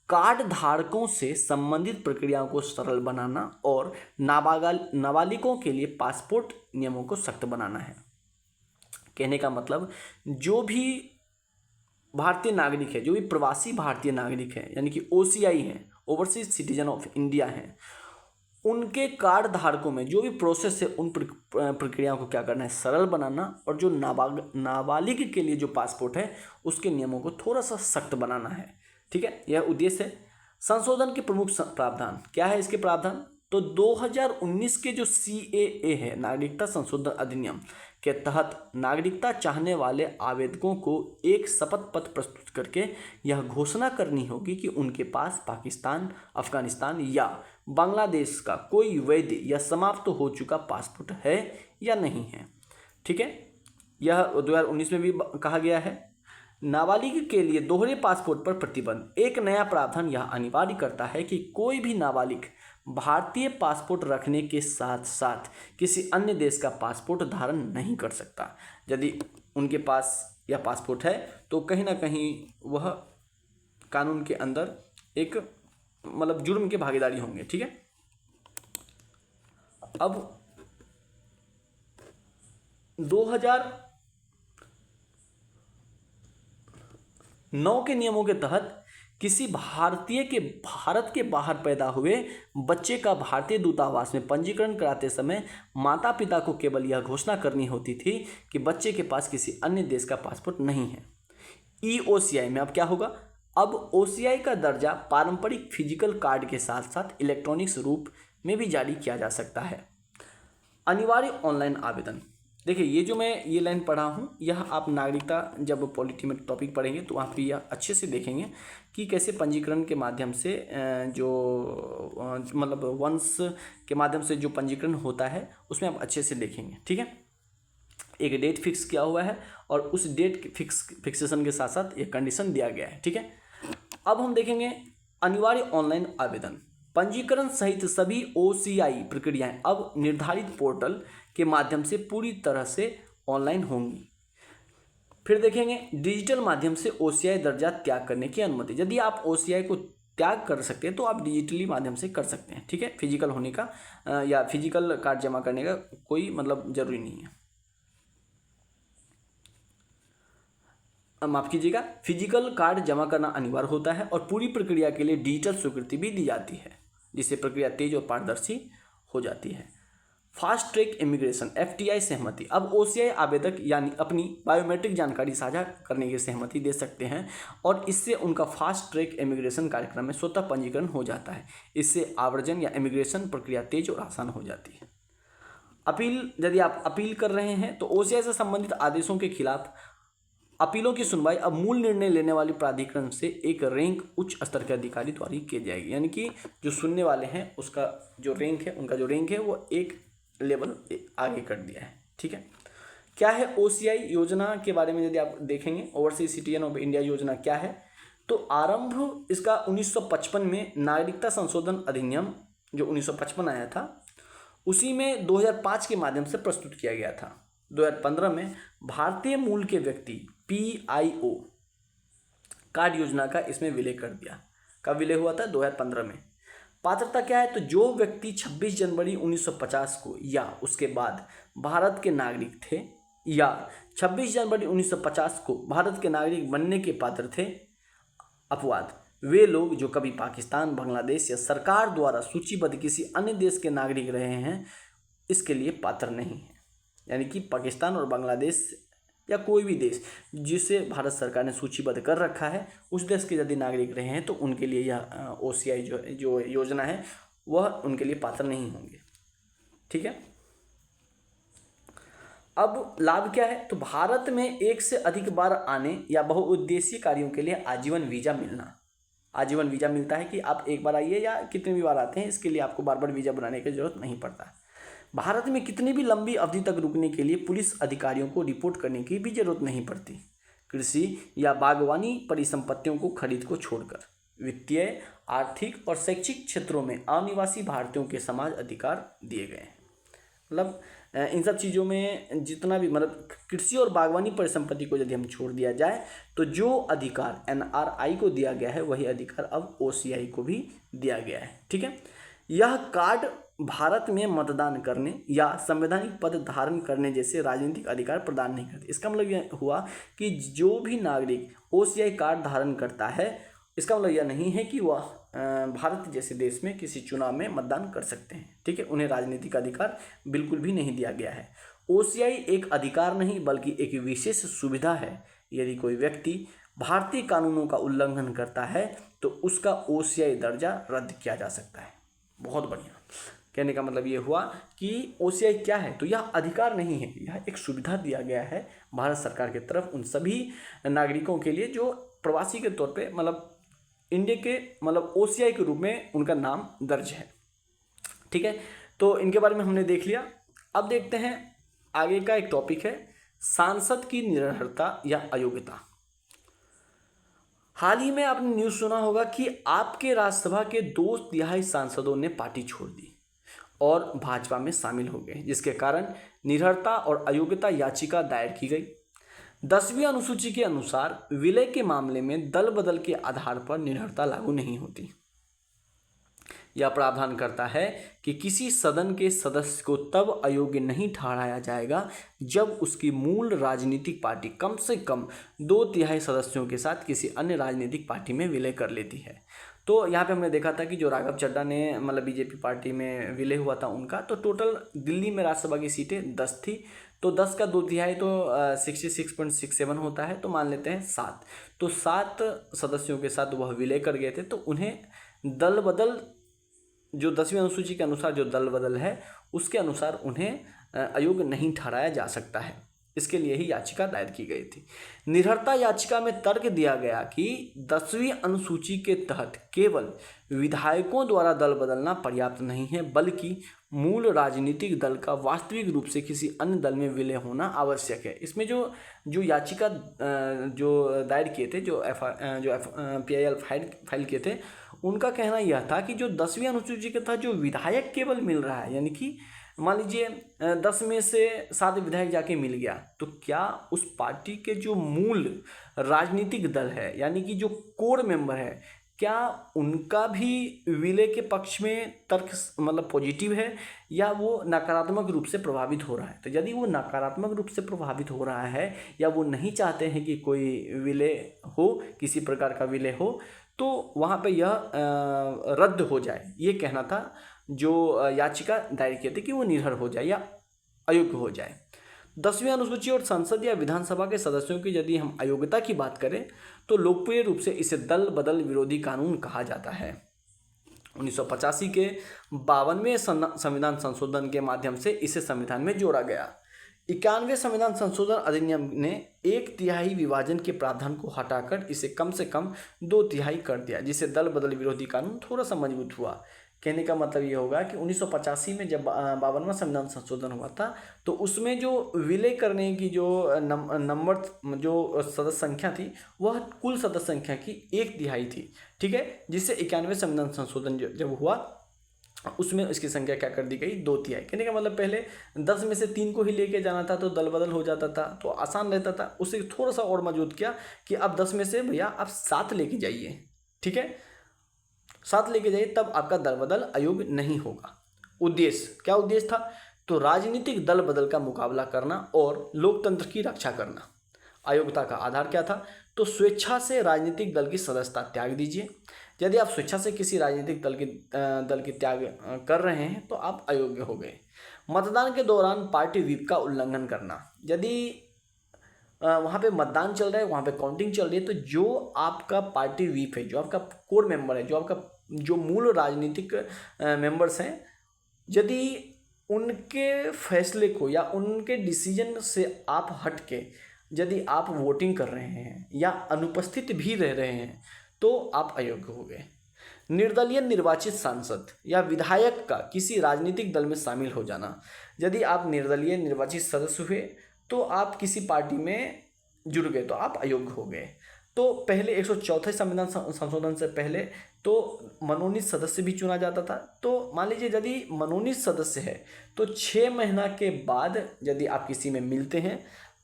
कार्ड धारकों से संबंधित प्रक्रियाओं को सरल बनाना और नाबालिगों के लिए पासपोर्ट नियमों को सख्त बनाना है। कहने का मतलब जो भी भारतीय नागरिक है, जो भी प्रवासी भारतीय नागरिक है यानी कि OCI है, ओवरसीज सिटीजन ऑफ इंडिया है, उनके कार्ड धारकों में जो भी प्रोसेस है उन प्रक्रियाओं को क्या करना है, सरल बनाना, और जो नाबालिग के लिए जो पासपोर्ट है उसके नियमों को थोड़ा सा सख्त बनाना है। ठीक है। यह उद्देश्य है। संशोधन के प्रमुख प्रावधान क्या है इसके प्रावधान। तो 2019 के जो CAA है, नागरिकता संशोधन अधिनियम के तहत नागरिकता चाहने वाले आवेदकों को एक शपथ पत्र प्रस्तुत करके यह घोषणा करनी होगी कि उनके पास पाकिस्तान, अफगानिस्तान या बांग्लादेश का कोई वैध या समाप्त हो चुका पासपोर्ट है या नहीं है। ठीक है। यह 2019 में भी कहा गया है। नाबालिग के लिए दोहरे पासपोर्ट पर प्रतिबंध, एक नया प्रावधान यह अनिवार्य करता है कि कोई भी नाबालिग भारतीय पासपोर्ट रखने के साथ साथ किसी अन्य देश का पासपोर्ट धारण नहीं कर सकता। यदि उनके पास यह पासपोर्ट है तो कहीं ना कहीं वह कानून के अंदर एक मतलब जुर्म के भागीदारी होंगे। ठीक है। अब 2009 के नियमों के तहत किसी भारतीय के भारत के बाहर पैदा हुए बच्चे का भारतीय दूतावास में पंजीकरण कराते समय माता पिता को केवल यह घोषणा करनी होती थी कि बच्चे के पास किसी अन्य देश का पासपोर्ट नहीं है। EOCI में अब क्या होगा, अब OCI का दर्जा पारंपरिक फिजिकल कार्ड के साथ साथ इलेक्ट्रॉनिक्स रूप में भी जारी किया जा सकता है। अनिवार्य ऑनलाइन आवेदन, देखिए ये जो मैं ये लाइन पढ़ा हूँ यह आप नागरिकता जब पॉलिटी में टॉपिक पढ़ेंगे तो वहाँ पे यह अच्छे से देखेंगे कि कैसे पंजीकरण के माध्यम से जो मतलब वंश के माध्यम से जो पंजीकरण होता है उसमें आप अच्छे से देखेंगे। ठीक है। एक डेट फिक्स किया हुआ है और उस डेट फिक्सेशन के साथ साथ एक कंडीशन दिया गया है। ठीक है। अब हम देखेंगे अनिवार्य ऑनलाइन आवेदन। पंजीकरण सहित सभी OCI प्रक्रियाएं अब निर्धारित पोर्टल के माध्यम से पूरी तरह से ऑनलाइन होंगी। फिर देखेंगे डिजिटल माध्यम से OCI दर्जा त्याग करने की अनुमति। यदि आप OCI को त्याग कर सकते हैं तो आप डिजिटली माध्यम से कर सकते हैं। ठीक है। फिजिकल होने का या फिजिकल कार्ड जमा करने का कोई मतलब जरूरी नहीं है। माफ कीजिएगा, फिजिकल कार्ड जमा करना अनिवार्य होता है और पूरी प्रक्रिया के लिए डिजिटल स्वीकृति भी दी जाती है, जिससे प्रक्रिया तेज और पारदर्शी हो जाती है। फास्ट ट्रैक इमिग्रेशन FTI सहमति। अब OCI आवेदक यानी अपनी बायोमेट्रिक जानकारी साझा करने की सहमति दे सकते हैं और इससे उनका फास्ट ट्रैक इमिग्रेशन कार्यक्रम में स्वतः पंजीकरण हो जाता है। इससे आव्रजन या इमिग्रेशन प्रक्रिया तेज और आसान हो जाती है। अपील, यदि आप अपील कर रहे हैं तो OCI से संबंधित आदेशों के खिलाफ अपीलों की सुनवाई अब मूल निर्णय लेने वाली प्राधिकरण से एक रैंक उच्च स्तर के अधिकारी द्वारा की जाएगी। यानी कि जो सुनने वाले हैं उसका जो रैंक है, उनका जो रैंक है वो एक लेवल आगे कर दिया है। ठीक है, क्या है OCI योजना के बारे में यदि आप देखेंगे, ओवरसीज सिटीजन ऑफ इंडिया योजना क्या है, तो आरंभ इसका 1955 में नागरिकता संशोधन अधिनियम जो 1955 आया था उसी में 2005 के माध्यम से प्रस्तुत किया गया था। 2015 में भारतीय मूल के व्यक्ति PIO कार्ड योजना का इसमें विलय कर दिया। कब विलय हुआ था? 2015 में। पात्रता क्या है? तो जो व्यक्ति 26 जनवरी 1950 को या उसके बाद भारत के नागरिक थे या 26 जनवरी 1950 को भारत के नागरिक बनने के पात्र थे, अपवाद वे लोग जो कभी पाकिस्तान, बांग्लादेश या सरकार द्वारा सूचीबद्ध किसी अन्य देश के नागरिक रहे हैं, इसके लिए पात्र नहीं है। यानी कि पाकिस्तान और बांग्लादेश या कोई भी देश जिसे भारत सरकार ने सूचीबद्ध कर रखा है, उस देश के यदि नागरिक रहे हैं तो उनके लिए यह OCI जो योजना है वह उनके लिए पात्र नहीं होंगे। ठीक है, अब लाभ क्या है? तो भारत में एक से अधिक बार आने या बहुउद्देशीय कार्यों के लिए आजीवन वीजा मिलना। आजीवन वीजा मिलता है कि आप एक बार आइए या कितनी भी बार आते हैं, इसके लिए आपको बार बार वीजा बनाने की जरूरत नहीं पड़ता। भारत में कितनी भी लंबी अवधि तक रुकने के लिए पुलिस अधिकारियों को रिपोर्ट करने की भी जरूरत नहीं पड़ती। कृषि या बागवानी परिसंपत्तियों को खरीद को छोड़कर वित्तीय, आर्थिक और शैक्षिक क्षेत्रों में अनिवासी भारतीयों के समान अधिकार दिए गए हैं। मतलब इन सब चीज़ों में जितना भी मतलब कृषि और बागवानी परिसंपत्ति को यदि हम छोड़ दिया जाए तो जो अधिकार NRI को दिया गया है वही अधिकार अब OCI को भी दिया गया है। ठीक है, यह कार्ड भारत में मतदान करने या संवैधानिक पद धारण करने जैसे राजनीतिक अधिकार प्रदान नहीं करते। इसका मतलब यह हुआ कि जो भी नागरिक OCI कार्ड धारण करता है, इसका मतलब यह नहीं है कि वह भारत जैसे देश में किसी चुनाव में मतदान कर सकते हैं। ठीक है, उन्हें राजनीतिक अधिकार बिल्कुल भी नहीं दिया गया है। OCI एक अधिकार नहीं बल्कि एक विशेष सुविधा है। यदि कोई व्यक्ति भारतीय कानूनों का उल्लंघन करता है तो उसका OCI दर्जा रद्द किया जा सकता है। बहुत बढ़िया, कहने का मतलब ये हुआ कि OCI क्या है? तो यह अधिकार नहीं है, यह एक सुविधा दिया गया है भारत सरकार की तरफ उन सभी नागरिकों के लिए जो प्रवासी के तौर पे मतलब इंडिया के मतलब OCI के रूप में उनका नाम दर्ज है। ठीक है, तो इनके बारे में हमने देख लिया। अब देखते हैं आगे का एक टॉपिक है सांसद की निरर्हता या अयोग्यता। हाल ही में आपने न्यूज़ सुना होगा कि आपके राज्यसभा के 2/3 सांसदों ने पार्टी छोड़ दी और भाजपा में शामिल हो गए, जिसके कारण निरर्हता और अयोग्यता याचिका दायर की गई। 10वीं अनुसूची के अनुसार विलय के मामले में दल बदल के आधार पर निरर्हता लागू नहीं होती। यह प्रावधान करता है कि किसी सदन के सदस्य को तब अयोग्य नहीं ठहराया जाएगा जब उसकी मूल राजनीतिक पार्टी कम से कम 2/3 सदस्यों के साथ किसी अन्य राजनीतिक पार्टी में विलय कर लेती है। तो यहाँ पे हमने देखा था कि जो राघव चड्ढा ने मतलब बीजेपी पार्टी में विलय हुआ था उनका, तो टोटल दिल्ली में राज्यसभा की सीटें 10 थी, तो 10 का 2/3 तो 66.67 होता है, तो मान लेते हैं 7। तो 7 सदस्यों के साथ वह विलय कर गए थे, तो उन्हें दल बदल जो 10वीं अनुसूची के अनुसार जो दल बदल है उसके अनुसार उन्हें अयोग्य नहीं ठहराया जा सकता है। इसके लिए ही याचिका दायर की गई थी। निरर्हता याचिका में तर्क दिया गया कि 10वीं अनुसूची के तहत केवल विधायकों द्वारा दल बदलना पर्याप्त नहीं है, बल्कि मूल राजनीतिक दल का वास्तविक रूप से किसी अन्य दल में विलय होना आवश्यक है। इसमें जो याचिका जो दायर किए थे, जो PIL फाइल किए थे, उनका कहना यह था कि जो 10वीं अनुसूची के तहत जो विधायक केवल मिल रहा है, यानी कि मान लीजिए 10 में से 7 विधायक जाके मिल गया, तो क्या उस पार्टी के जो मूल राजनीतिक दल है यानी कि जो कोर मेंबर है, क्या उनका भी विलय के पक्ष में तर्क मतलब पॉजिटिव है या वो नकारात्मक रूप से प्रभावित हो रहा है? तो यदि वो नकारात्मक रूप से प्रभावित हो रहा है या वो नहीं चाहते हैं कि कोई विलय हो, किसी प्रकार का विलय हो, तो वहाँ पे यह रद्द हो जाए, ये कहना था जो याचिका दायर किए थे कि वो निर्भर हो जाए या अयोग्य हो जाए। 10वीं अनुसूची और संसद या विधानसभा के सदस्यों की यदि हम अयोग्यता की बात करें तो लोकप्रिय रूप से इसे दल बदल विरोधी कानून कहा जाता है। 1985 के 52वें संविधान संशोधन के माध्यम से इसे संविधान में जोड़ा गया। 91वें संविधान संशोधन अधिनियम ने 1/3 विभाजन के प्रावधान को हटाकर इसे कम से कम 2/3 कर दिया, जिससे दल बदल विरोधी कानून थोड़ा सा मजबूत हुआ। कहने का मतलब ये होगा कि 1985 में जब 52वां संविधान संशोधन हुआ था तो उसमें जो विलय करने की जो नंबर जो सदस्य संख्या थी वह कुल सदस्य संख्या की 1/3 थी, ठीक है, जिससे 91वें संविधान संशोधन जब हुआ उसमें इसकी संख्या क्या कर दी गई, 2/3। कहने का मतलब पहले 10 में से 3 को ही लेके जाना था तो दल बदल हो जाता था तो आसान रहता था, उसे थोड़ा सा और मजबूत किया कि अब 10 में से भैया आप 7 लेके जाइए, ठीक है, 7 लेके जाइए, तब आपका दल बदल अयोग्य नहीं होगा। उद्देश्य, क्या उद्देश्य था, तो राजनीतिक दल बदल का मुकाबला करना और लोकतंत्र की रक्षा करना। अयोग्यता का आधार क्या था, तो स्वेच्छा से राजनीतिक दल की सदस्यता त्याग दीजिए। यदि आप स्वेच्छा से किसी राजनीतिक दल की त्याग कर रहे हैं तो आप अयोग्य हो गए। मतदान के दौरान पार्टी व्हिप का उल्लंघन करना, यदि वहाँ पे मतदान चल रहा है, वहाँ पे काउंटिंग चल रही है, तो जो आपका पार्टी व्हिप है, जो आपका कोर मेंबर है, जो मूल राजनीतिक मेंबर्स हैं, यदि उनके फैसले को या उनके डिसीजन से आप हट के यदि आप वोटिंग कर रहे हैं या अनुपस्थित भी रह रहे हैं तो आप अयोग्य हो गए। निर्दलीय निर्वाचित सांसद या विधायक का किसी राजनीतिक दल में शामिल हो जाना, यदि आप निर्दलीय निर्वाचित सदस्य हुए तो आप किसी पार्टी में जुड़ गए तो आप अयोग्य हो गए। तो पहले 104 संविधान संशोधन से पहले तो मनोनीत सदस्य भी चुना जाता था। तो मान लीजिए यदि मनोनीत सदस्य है तो 6 महीना के बाद यदि आप किसी में मिलते हैं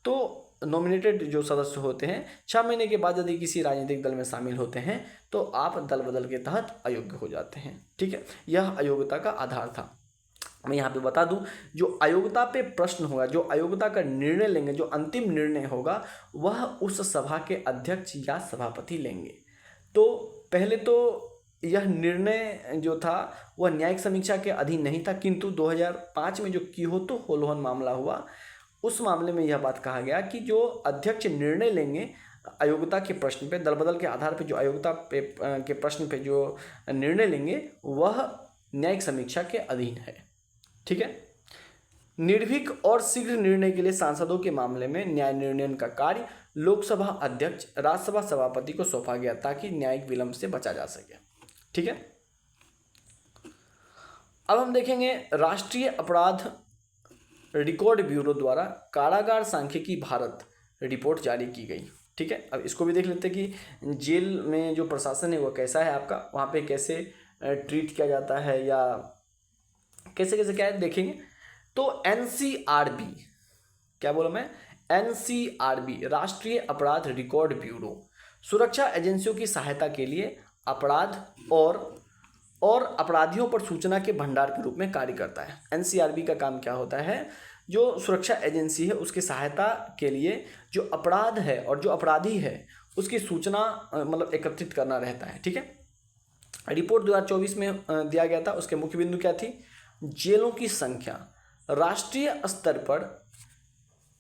तो नॉमिनेटेड जो सदस्य होते हैं 6 महीने के बाद यदि किसी राजनीतिक दल में शामिल होते हैं तो आप दल बदल के तहत अयोग्य हो जाते हैं, ठीक है। यह अयोग्यता का आधार था। मैं यहाँ पे बता दूं, जो अयोग्यता पे प्रश्न होगा, जो अयोग्यता का निर्णय लेंगे, जो अंतिम निर्णय होगा वह उस सभा के अध्यक्ष या सभापति लेंगे। तो पहले तो यह निर्णय जो था वह न्यायिक समीक्षा के अधीन नहीं था, किंतु 2005 में जो कियोतो होलोहन मामला हुआ उस मामले में यह बात कहा गया कि जो अध्यक्ष निर्णय लेंगे अयोग्यता के प्रश्न पे, दल बदल के आधार पे जो अयोग्यता के प्रश्न पे जो निर्णय लेंगे वह न्यायिक समीक्षा के अधीन है, ठीक है। निर्भीक और शीघ्र निर्णय के लिए सांसदों के मामले में न्याय निर्णय का कार्य लोकसभा अध्यक्ष राज्यसभा सभापति को सौंपा गया ताकि न्यायिक विलंब से बचा जा सके, ठीक है। अब हम देखेंगे राष्ट्रीय अपराध रिकॉर्ड ब्यूरो द्वारा कारागार सांख्यिकी भारत रिपोर्ट जारी की गई, ठीक है। अब इसको भी देख लेते हैं कि जेल में जो प्रशासन है वो कैसा है आपका, वहाँ पे कैसे ट्रीट किया जाता है या कैसे कैसे क्या है देखेंगे। तो NCRB, क्या बोला मैं, NCRB राष्ट्रीय अपराध रिकॉर्ड ब्यूरो सुरक्षा एजेंसियों की सहायता के लिए अपराध और अपराधियों पर सूचना के भंडार के रूप में कार्य करता है। NCRB का काम क्या होता है, जो सुरक्षा एजेंसी है उसकी सहायता के लिए जो अपराध है और जो अपराधी है उसकी सूचना मतलब एकत्रित करना रहता है, ठीक है। रिपोर्ट 2024 में दिया गया था। उसके मुख्य बिंदु क्या थी, जेलों की संख्या राष्ट्रीय स्तर पर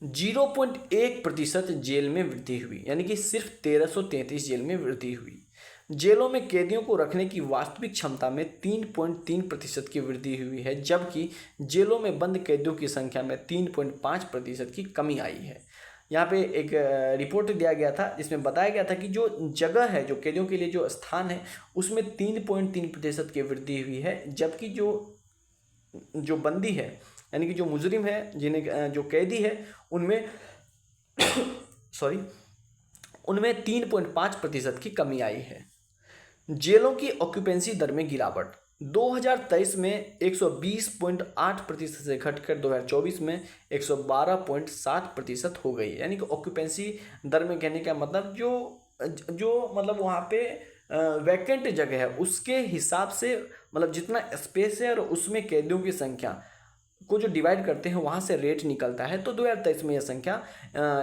0.1% जेल में वृद्धि हुई, यानी कि सिर्फ 1333 जेल में वृद्धि हुई। जेलों में कैदियों को रखने की वास्तविक क्षमता में 3.3% की वृद्धि हुई है, जबकि जेलों में बंद कैदियों की संख्या में 3.5% की कमी आई है। यहाँ पे एक रिपोर्ट दिया गया था जिसमें बताया गया था कि जो जगह है, जो कैदियों के लिए जो स्थान है उसमें 3.3% की वृद्धि हुई है, जबकि जो बंदी है यानी कि जो मुजरिम है, जिन्हें जो कैदी है उनमें उनमें 3.5% की कमी आई है। जेलों की ऑक्यूपेंसी दर में गिरावट 2023 में 120.8% से घटकर 2024 में 112.7% हो गई, यानी कि ऑक्यूपेंसी दर में कहने का मतलब जो मतलब वहाँ पे वैकेंट जगह है उसके हिसाब से, मतलब जितना स्पेस है और उसमें कैदियों की संख्या को जो डिवाइड करते हैं वहाँ से रेट निकलता है। तो 2023 में यह संख्या,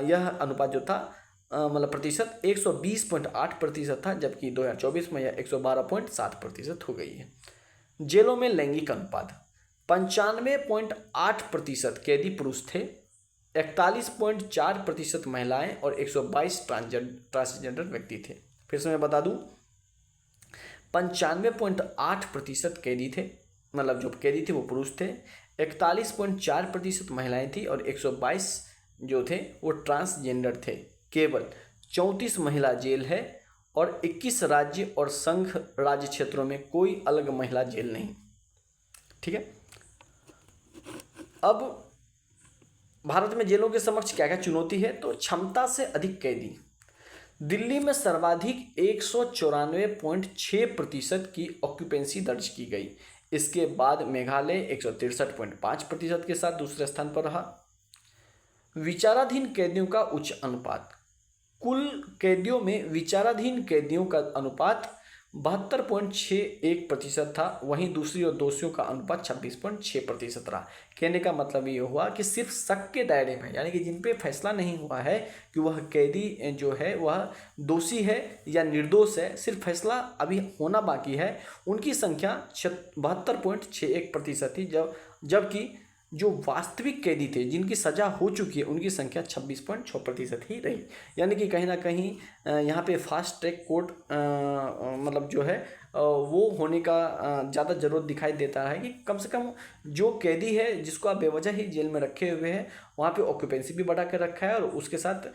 यह अनुपात जो था मतलब प्रतिशत 120.8% था, जबकि 2024 में यह 112.7% हो गई है। जेलों में लैंगिक अनुपात 95.8% कैदी पुरुष थे, 41.4% महिलाएं और 122 ट्रांसजेंडर व्यक्ति थे। फिर से मैं बता दूं, 95.8% कैदी थे, मतलब जो कैदी थे वो पुरुष थे, 41.4% महिलाएं थी और 122 जो थे वो ट्रांसजेंडर थे। केवल 34 महिला जेल है और 21 राज्य और संघ राज्य क्षेत्रों में कोई अलग महिला जेल नहीं। ठीक है। अब भारत में जेलों के समक्ष क्या क्या चुनौती है, तो क्षमता से अधिक कैदी। दिल्ली में सर्वाधिक 194.6% की ऑक्यूपेंसी दर्ज की गई। इसके बाद मेघालय 163.5% के साथ दूसरे स्थान पर रहा। विचाराधीन कैदियों का उच्च अनुपात, कुल कैदियों में विचाराधीन कैदियों का अनुपात 72.61% था, वहीं दूसरी और दोषियों का अनुपात 26.6% रहा। कहने का मतलब ये हुआ कि सिर्फ शक के दायरे में, यानी कि जिन पे फैसला नहीं हुआ है कि वह कैदी जो है वह दोषी है या निर्दोष है, सिर्फ फैसला अभी होना बाकी है, उनकी संख्या 72.61% थी, जबकि जो वास्तविक कैदी थे जिनकी सज़ा हो चुकी है उनकी संख्या 26.6% ही रही। यानी कि कहीं ना कहीं यहाँ पे फास्ट ट्रैक कोर्ट मतलब जो है वो होने का ज़्यादा ज़रूरत दिखाई देता है कि कम से कम जो कैदी है जिसको आप बेवजह ही जेल में रखे हुए हैं वहाँ पे ऑक्यूपेंसी भी बढ़ा कर रखा है, और उसके साथ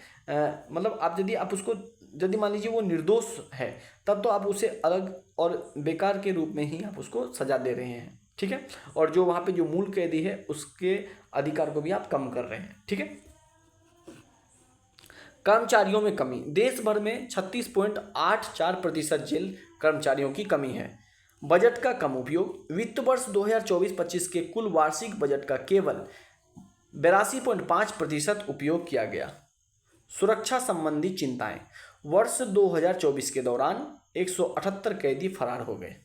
मतलब आप यदि आप उसको यदि मान लीजिए वो निर्दोष है तब तो आप उसे अलग और बेकार के रूप में ही आप उसको सज़ा दे रहे हैं। ठीक है। और जो वहाँ पे जो मूल कैदी है उसके अधिकार को भी आप कम कर रहे हैं। ठीक है। कर्मचारियों में कमी, देश भर में 36.84% जेल कर्मचारियों की कमी है। बजट का कम उपयोग, वित्त वर्ष 2024-25 के कुल वार्षिक बजट का केवल 82.5% उपयोग किया गया। सुरक्षा संबंधी चिंताएं, वर्ष 2024 के दौरान 178 कैदी फरार हो गए।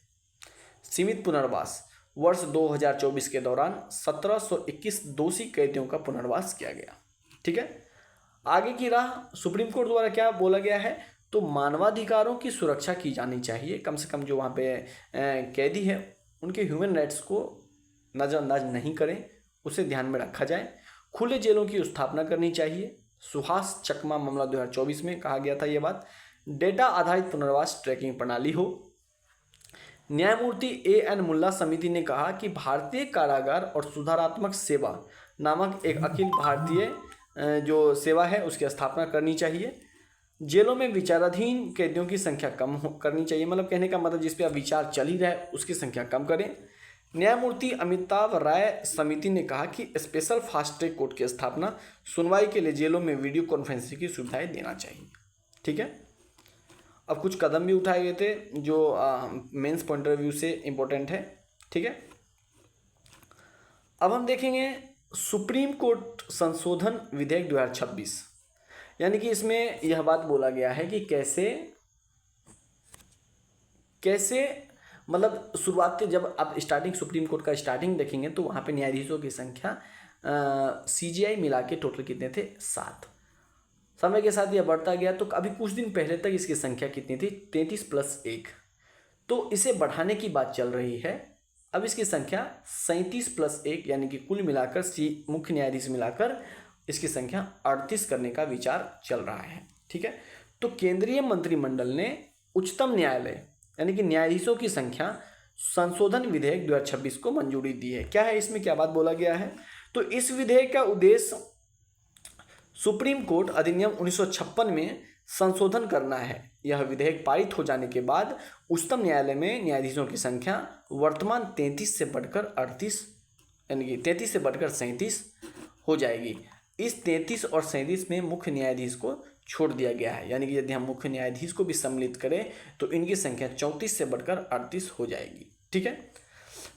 सीमित पुनर्वास, वर्ष 2024 के दौरान 1721 दोषी कैदियों का पुनर्वास किया गया। ठीक है। आगे की राह, सुप्रीम कोर्ट द्वारा क्या बोला गया है, तो मानवाधिकारों की सुरक्षा की जानी चाहिए। कम से कम जो वहाँ पे कैदी है उनके ह्यूमन राइट्स को नज़रअंदाज नहीं करें, उसे ध्यान में रखा जाए। खुले जेलों की स्थापना करनी चाहिए। सुहास चकमा मामला 2024 में कहा गया था ये बात। डेटा आधारित पुनर्वास ट्रैकिंग प्रणाली हो। न्यायमूर्ति A.N. मुल्ला समिति ने कहा कि भारतीय कारागार और सुधारात्मक सेवा नामक एक अखिल भारतीय जो सेवा है उसकी स्थापना करनी चाहिए। जेलों में विचाराधीन कैदियों की संख्या कम करनी चाहिए, मतलब कहने का मतलब जिस पे अब विचार चल ही रहा है उसकी संख्या कम करें। न्यायमूर्ति अमिताभ राय समिति ने कहा कि स्पेशल फास्ट ट्रैक कोर्ट की स्थापना, सुनवाई के लिए जेलों में वीडियो कॉन्फ्रेंसिंग की सुविधाएं देना चाहिए। ठीक है। अब कुछ कदम भी उठाए गए थे जो मेंस पॉइंट ऑफ व्यू से इम्पोर्टेंट है। ठीक है। अब हम देखेंगे सुप्रीम कोर्ट संशोधन विधेयक 2026, यानी कि इसमें यह बात बोला गया है कि कैसे मतलब शुरुआत जब आप स्टार्टिंग सुप्रीम कोर्ट का स्टार्टिंग देखेंगे तो वहाँ पे न्यायाधीशों की संख्या CJI मिला के टोटल कितने थे, 7। समय के साथ यह बढ़ता गया तो अभी कुछ दिन पहले तक इसकी संख्या कितनी थी, 33 + 1। तो इसे बढ़ाने की बात चल रही है। अब इसकी संख्या 37 + 1 यानी कि कुल मिलाकर मुख्य न्यायाधीश मिलाकर इसकी संख्या 38 करने का विचार चल रहा है। ठीक है। तो केंद्रीय मंत्रिमंडल ने उच्चतम न्यायालय यानी कि न्यायाधीशों की संख्या संशोधन विधेयक 2026 को मंजूरी दी है। क्या है इसमें, क्या बात बोला गया है, तो इस विधेयक का उद्देश्य सुप्रीम कोर्ट अधिनियम 1956 में संशोधन करना है। यह विधेयक पारित हो जाने के बाद उच्चतम न्यायालय में न्यायाधीशों की संख्या वर्तमान 33 से बढ़कर 38 यानी कि 33 से बढ़कर 37 हो जाएगी। इस 33 और 37 में मुख्य न्यायाधीश को छोड़ दिया गया है, यानी कि यदि हम मुख्य न्यायाधीश को भी सम्मिलित करें तो इनकी संख्या 34 से बढ़कर 38 हो जाएगी। ठीक है।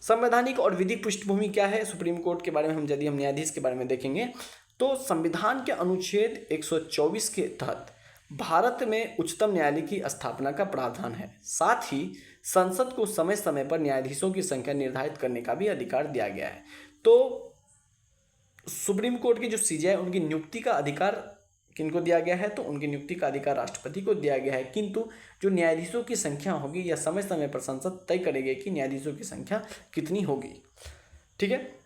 संवैधानिक और विधिक पृष्ठभूमि क्या है सुप्रीम कोर्ट के बारे में, हम यदि हम न्यायाधीश के बारे में देखेंगे तो संविधान के अनुच्छेद 124 के तहत भारत में उच्चतम न्यायालय की स्थापना का प्रावधान है। साथ ही संसद को समय समय पर न्यायाधीशों की संख्या निर्धारित करने का भी अधिकार दिया गया है। तो सुप्रीम कोर्ट के जो CJI उनकी नियुक्ति का अधिकार किनको दिया गया है, तो उनकी नियुक्ति का अधिकार राष्ट्रपति को दिया गया है। किंतु जो न्यायाधीशों की संख्या होगी यह समय समय पर संसद तय करेगी कि न्यायाधीशों की संख्या कितनी होगी। ठीक है।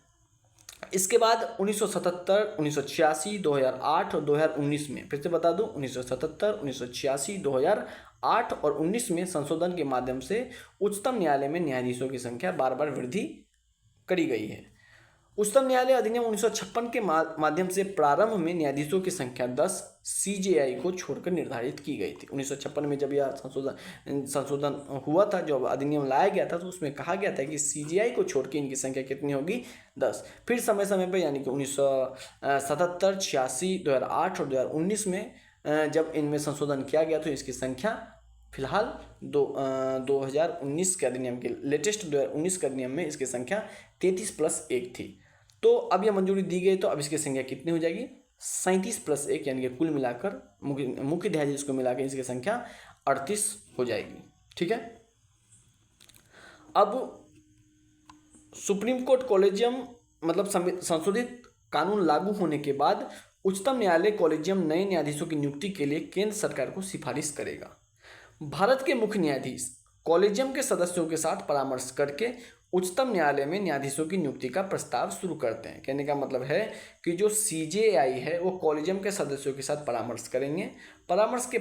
इसके बाद 1977, 1986, 2008 और 2019 में, फिर से बता दूं, 1977, 1986, 2008 और 19 में संशोधन के माध्यम से उच्चतम न्यायालय में न्यायाधीशों की संख्या बार बार वृद्धि करी गई है। उच्चतम न्यायालय अधिनियम 1956 के माध्यम से प्रारंभ में न्यायाधीशों की संख्या 10 सीजेआई को छोड़कर निर्धारित की गई थी। 1956 में जब यह संशोधन हुआ था, जब अधिनियम लाया गया था, तो उसमें कहा गया था कि सीजेआई को छोड़ के इनकी संख्या कितनी होगी, 10। फिर समय समय पर यानी कि 1977, 86, 2008 और 2019 में जब इनमें संशोधन किया गया तो इसकी संख्या फिलहाल 2019 के अधिनियम के लेटेस्ट 2019 के अधिनियम में इसकी संख्या 33+1 थी। तो अब यह मंजूरी दी गई, तो अब इसकी संख्या कितनी हो जाएगी, 37+1, यानी कि कुल मिलाकर मुख्य न्यायाधीश को मिलाकर इसकी संख्या 38 हो जाएगी। ठीक है। अब सुप्रीम कोर्ट कॉलेजियम मतलब संशोधित कानून लागू होने के बाद उच्चतम न्यायालय कॉलेजियम नए न्यायाधीशों की नियुक्ति के लिए केंद्र सरकार को सिफारिश करेगा। भारत के मुख्य न्यायाधीश कॉलेजियम के सदस्यों के साथ परामर्श करके उच्चतम न्यायालय में न्यायाधीशों की नियुक्ति का प्रस्ताव शुरू करते हैं। कहने का मतलब है कि जो सीजेआई है वो कॉलेजियम के सदस्यों के साथ परामर्श करेंगे। परामर्श के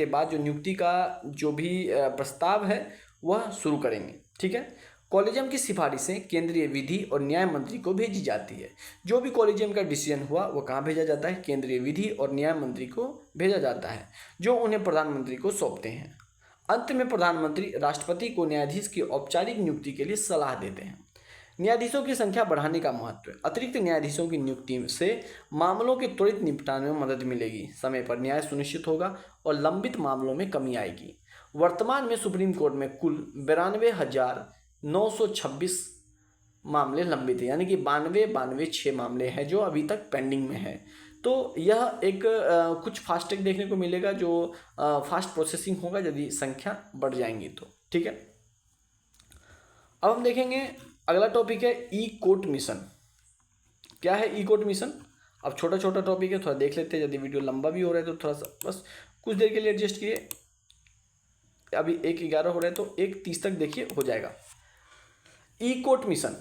बाद जो नियुक्ति का जो भी प्रस्ताव है वह शुरू करेंगे। ठीक है। कॉलेजियम की सिफारिशें केंद्रीय विधि और न्याय मंत्री को भेजी जाती है। जो भी कॉलेजियम का डिसीजन हुआ वो कहाँ भेजा जाता है, केंद्रीय विधि और न्याय मंत्री को भेजा जाता है, जो उन्हें प्रधानमंत्री को सौंपते हैं। अंत में प्रधानमंत्री राष्ट्रपति को न्यायाधीश की औपचारिक नियुक्ति के लिए सलाह देते हैं। न्यायाधीशों की संख्या बढ़ाने का महत्व। अतिरिक्त न्यायाधीशों की नियुक्ति से मामलों के त्वरित निपटान में मदद मिलेगी, समय पर न्याय सुनिश्चित होगा और लंबित मामलों में कमी आएगी। वर्तमान में सुप्रीम कोर्ट में कुल 92,926 मामले लंबित है, यानी कि 92,6 मामले हैं जो अभी तक पेंडिंग में है। तो यह एक कुछ फास्ट ट्रैक देखने को मिलेगा, जो फास्ट प्रोसेसिंग होगा यदि संख्या बढ़ जाएंगी तो। ठीक है। अब हम देखेंगे अगला टॉपिक है ई कोर्ट मिशन। क्या है ई कोर्ट मिशन? अब छोटा छोटा टॉपिक है, थोड़ा देख लेते हैं। यदि वीडियो लंबा भी हो रहा है तो थोड़ा सा बस कुछ देर के लिए एडजस्ट किए। अभी 1:11 हो रहा है तो 1:30 तक देखिए, हो जाएगा। ई कोर्ट मिशन।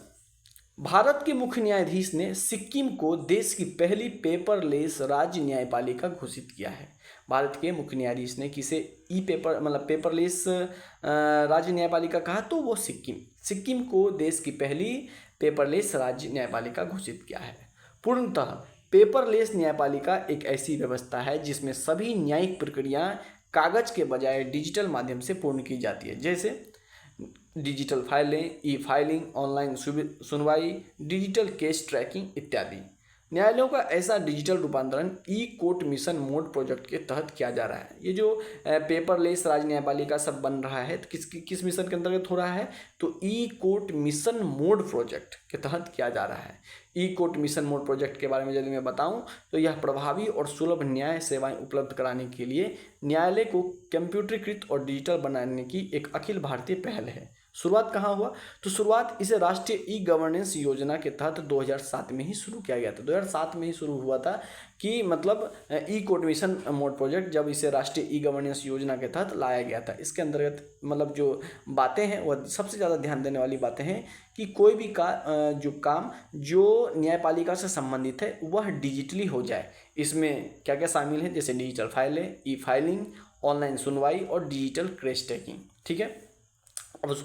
भारत के मुख्य न्यायाधीश ने सिक्किम को देश की पहली पेपरलेस राज्य न्यायपालिका घोषित किया है। भारत के मुख्य न्यायाधीश ने किसे पेपरलेस राज्य न्यायपालिका कहा, तो वो सिक्किम को देश की पहली पेपरलेस राज्य न्यायपालिका घोषित किया है। पूर्णतः पेपरलेस न्यायपालिका एक ऐसी व्यवस्था है जिसमें सभी न्यायिक प्रक्रियाएं कागज के बजाय डिजिटल माध्यम से पूर्ण की जाती है, जैसे डिजिटल फाइलें, ई फाइलिंग, ऑनलाइन सुनवाई, डिजिटल केस ट्रैकिंग इत्यादि। न्यायालयों का ऐसा डिजिटल रूपांतरण ई कोर्ट मिशन मोड प्रोजेक्ट के तहत किया जा रहा है। ये जो पेपरलेस राज्य न्यायपालिका सब बन रहा है, तो किस मिशन के अंतर्गत हो रहा है, तो ई कोर्ट मिशन मोड प्रोजेक्ट के तहत किया जा रहा है। ई कोर्ट मिशन मोड प्रोजेक्ट के बारे में यदि मैं बताऊं तो यह प्रभावी और सुलभ न्याय सेवाएं उपलब्ध कराने के लिए न्यायालय को कंप्यूटरीकृत और डिजिटल बनाने की एक अखिल भारतीय पहल है। शुरुआत कहाँ हुआ, तो शुरुआत इसे राष्ट्रीय ई गवर्नेंस योजना के तहत 2007 में ही शुरू किया गया था। 2007 में ही शुरू हुआ था कि मतलब ई कोर्ट मिशन मोड प्रोजेक्ट, जब इसे राष्ट्रीय ई गवर्नेंस योजना के तहत लाया गया था। इसके अंतर्गत मतलब जो बातें हैं वह सबसे ज़्यादा ध्यान देने वाली बातें हैं कि कोई भी काम जो न्यायपालिका से संबंधित है वह डिजिटली हो जाए। इसमें क्या क्या शामिल है, जैसे डिजिटल फाइलें, ई फाइलिंग, ऑनलाइन सुनवाई और डिजिटल केस ट्रैकिंग। ठीक है।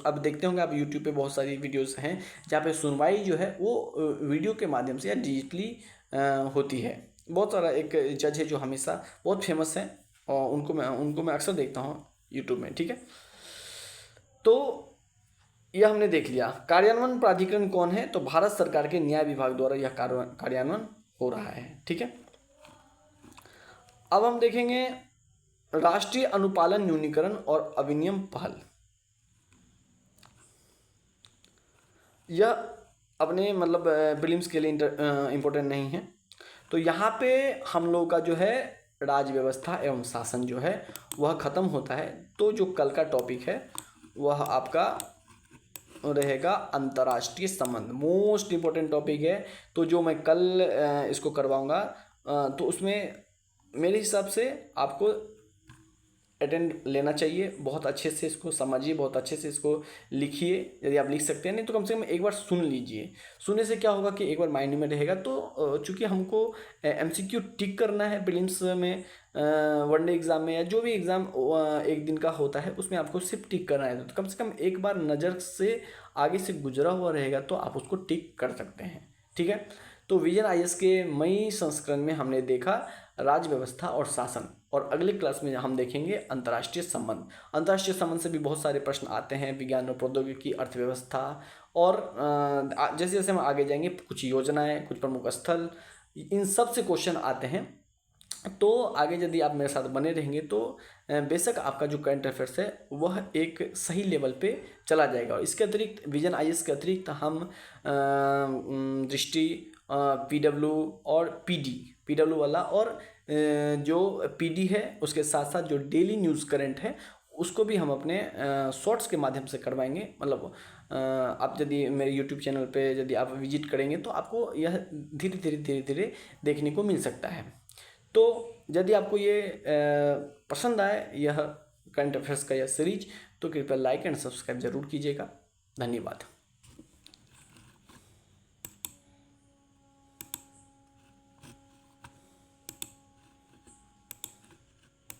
अब देखते होंगे आप यूट्यूब पे बहुत सारी वीडियोस हैं जहाँ पे सुनवाई जो है वो वीडियो के माध्यम से या डिजिटली होती है। बहुत सारा एक जज है जो हमेशा बहुत फेमस है और उनको मैं अक्सर देखता हूँ यूट्यूब में। ठीक है। तो यह हमने देख लिया। कार्यान्वयन प्राधिकरण कौन है, तो भारत सरकार के न्याय विभाग द्वारा यह कार्यान्वयन हो रहा है। ठीक है। अब हम देखेंगे राष्ट्रीय अनुपालन न्यूनीकरण और अविनियम पहल। यह अपने मतलब प्रीलिम्स के लिए इम्पोर्टेंट नहीं है। तो यहाँ पे हम लोग का जो है राज्य व्यवस्था एवं शासन जो है वह ख़त्म होता है। तो जो कल का टॉपिक है वह आपका रहेगा अंतर्राष्ट्रीय संबंध। मोस्ट इम्पोर्टेंट टॉपिक है। तो जो मैं कल इसको करवाऊँगा तो उसमें मेरे हिसाब से आपको अटेंड लेना चाहिए, बहुत अच्छे से इसको समझिए, बहुत अच्छे से इसको लिखिए, यदि आप लिख सकते हैं, नहीं तो कम से कम एक बार सुन लीजिए। सुनने से क्या होगा कि एक बार माइंड में रहेगा। तो चूँकि हमको एमसीक्यू टिक करना है प्रीलिम्स में, वनडे एग्ज़ाम में, या जो भी एग्ज़ाम एक दिन का होता है उसमें आपको सिर्फ टिक करना है, तो कम से कम एक बार नज़र से आगे से गुजरा हुआ रहेगा तो आप उसको टिक कर सकते हैं। ठीक है, तो विजन आईएएस के मई संस्करण में हमने देखा राज्य व्यवस्था और शासन, और अगले क्लास में हम देखेंगे अंतर्राष्ट्रीय संबंध। अंतर्राष्ट्रीय संबंध से भी बहुत सारे प्रश्न आते हैं, विज्ञान और प्रौद्योगिकी, अर्थव्यवस्था, और जैसे जैसे हम आगे जाएंगे कुछ योजनाएं, कुछ प्रमुख स्थल, इन सब से क्वेश्चन आते हैं। तो आगे यदि आप मेरे साथ बने रहेंगे तो बेशक आपका जो करंट अफेयर्स है वह एक सही लेवल पे चला जाएगा। और इसके अतिरिक्त विजन आईएएस के अतिरिक्त हम दृष्टि, पीडब्ल्यू और पीडब्ल्यू वाला, और जो पीडी है उसके साथ साथ जो डेली न्यूज़ करंट है उसको भी हम अपने शॉर्ट्स के माध्यम से करवाएंगे। मतलब आप यदि मेरे यूट्यूब चैनल पे यदि आप विजिट करेंगे तो आपको यह धीरे धीरे देखने को मिल सकता है। तो यदि आपको ये पसंद आए यह करंट अफेयर्स का यह सीरीज, तो कृपया लाइक एंड सब्सक्राइब जरूर कीजिएगा। धन्यवाद।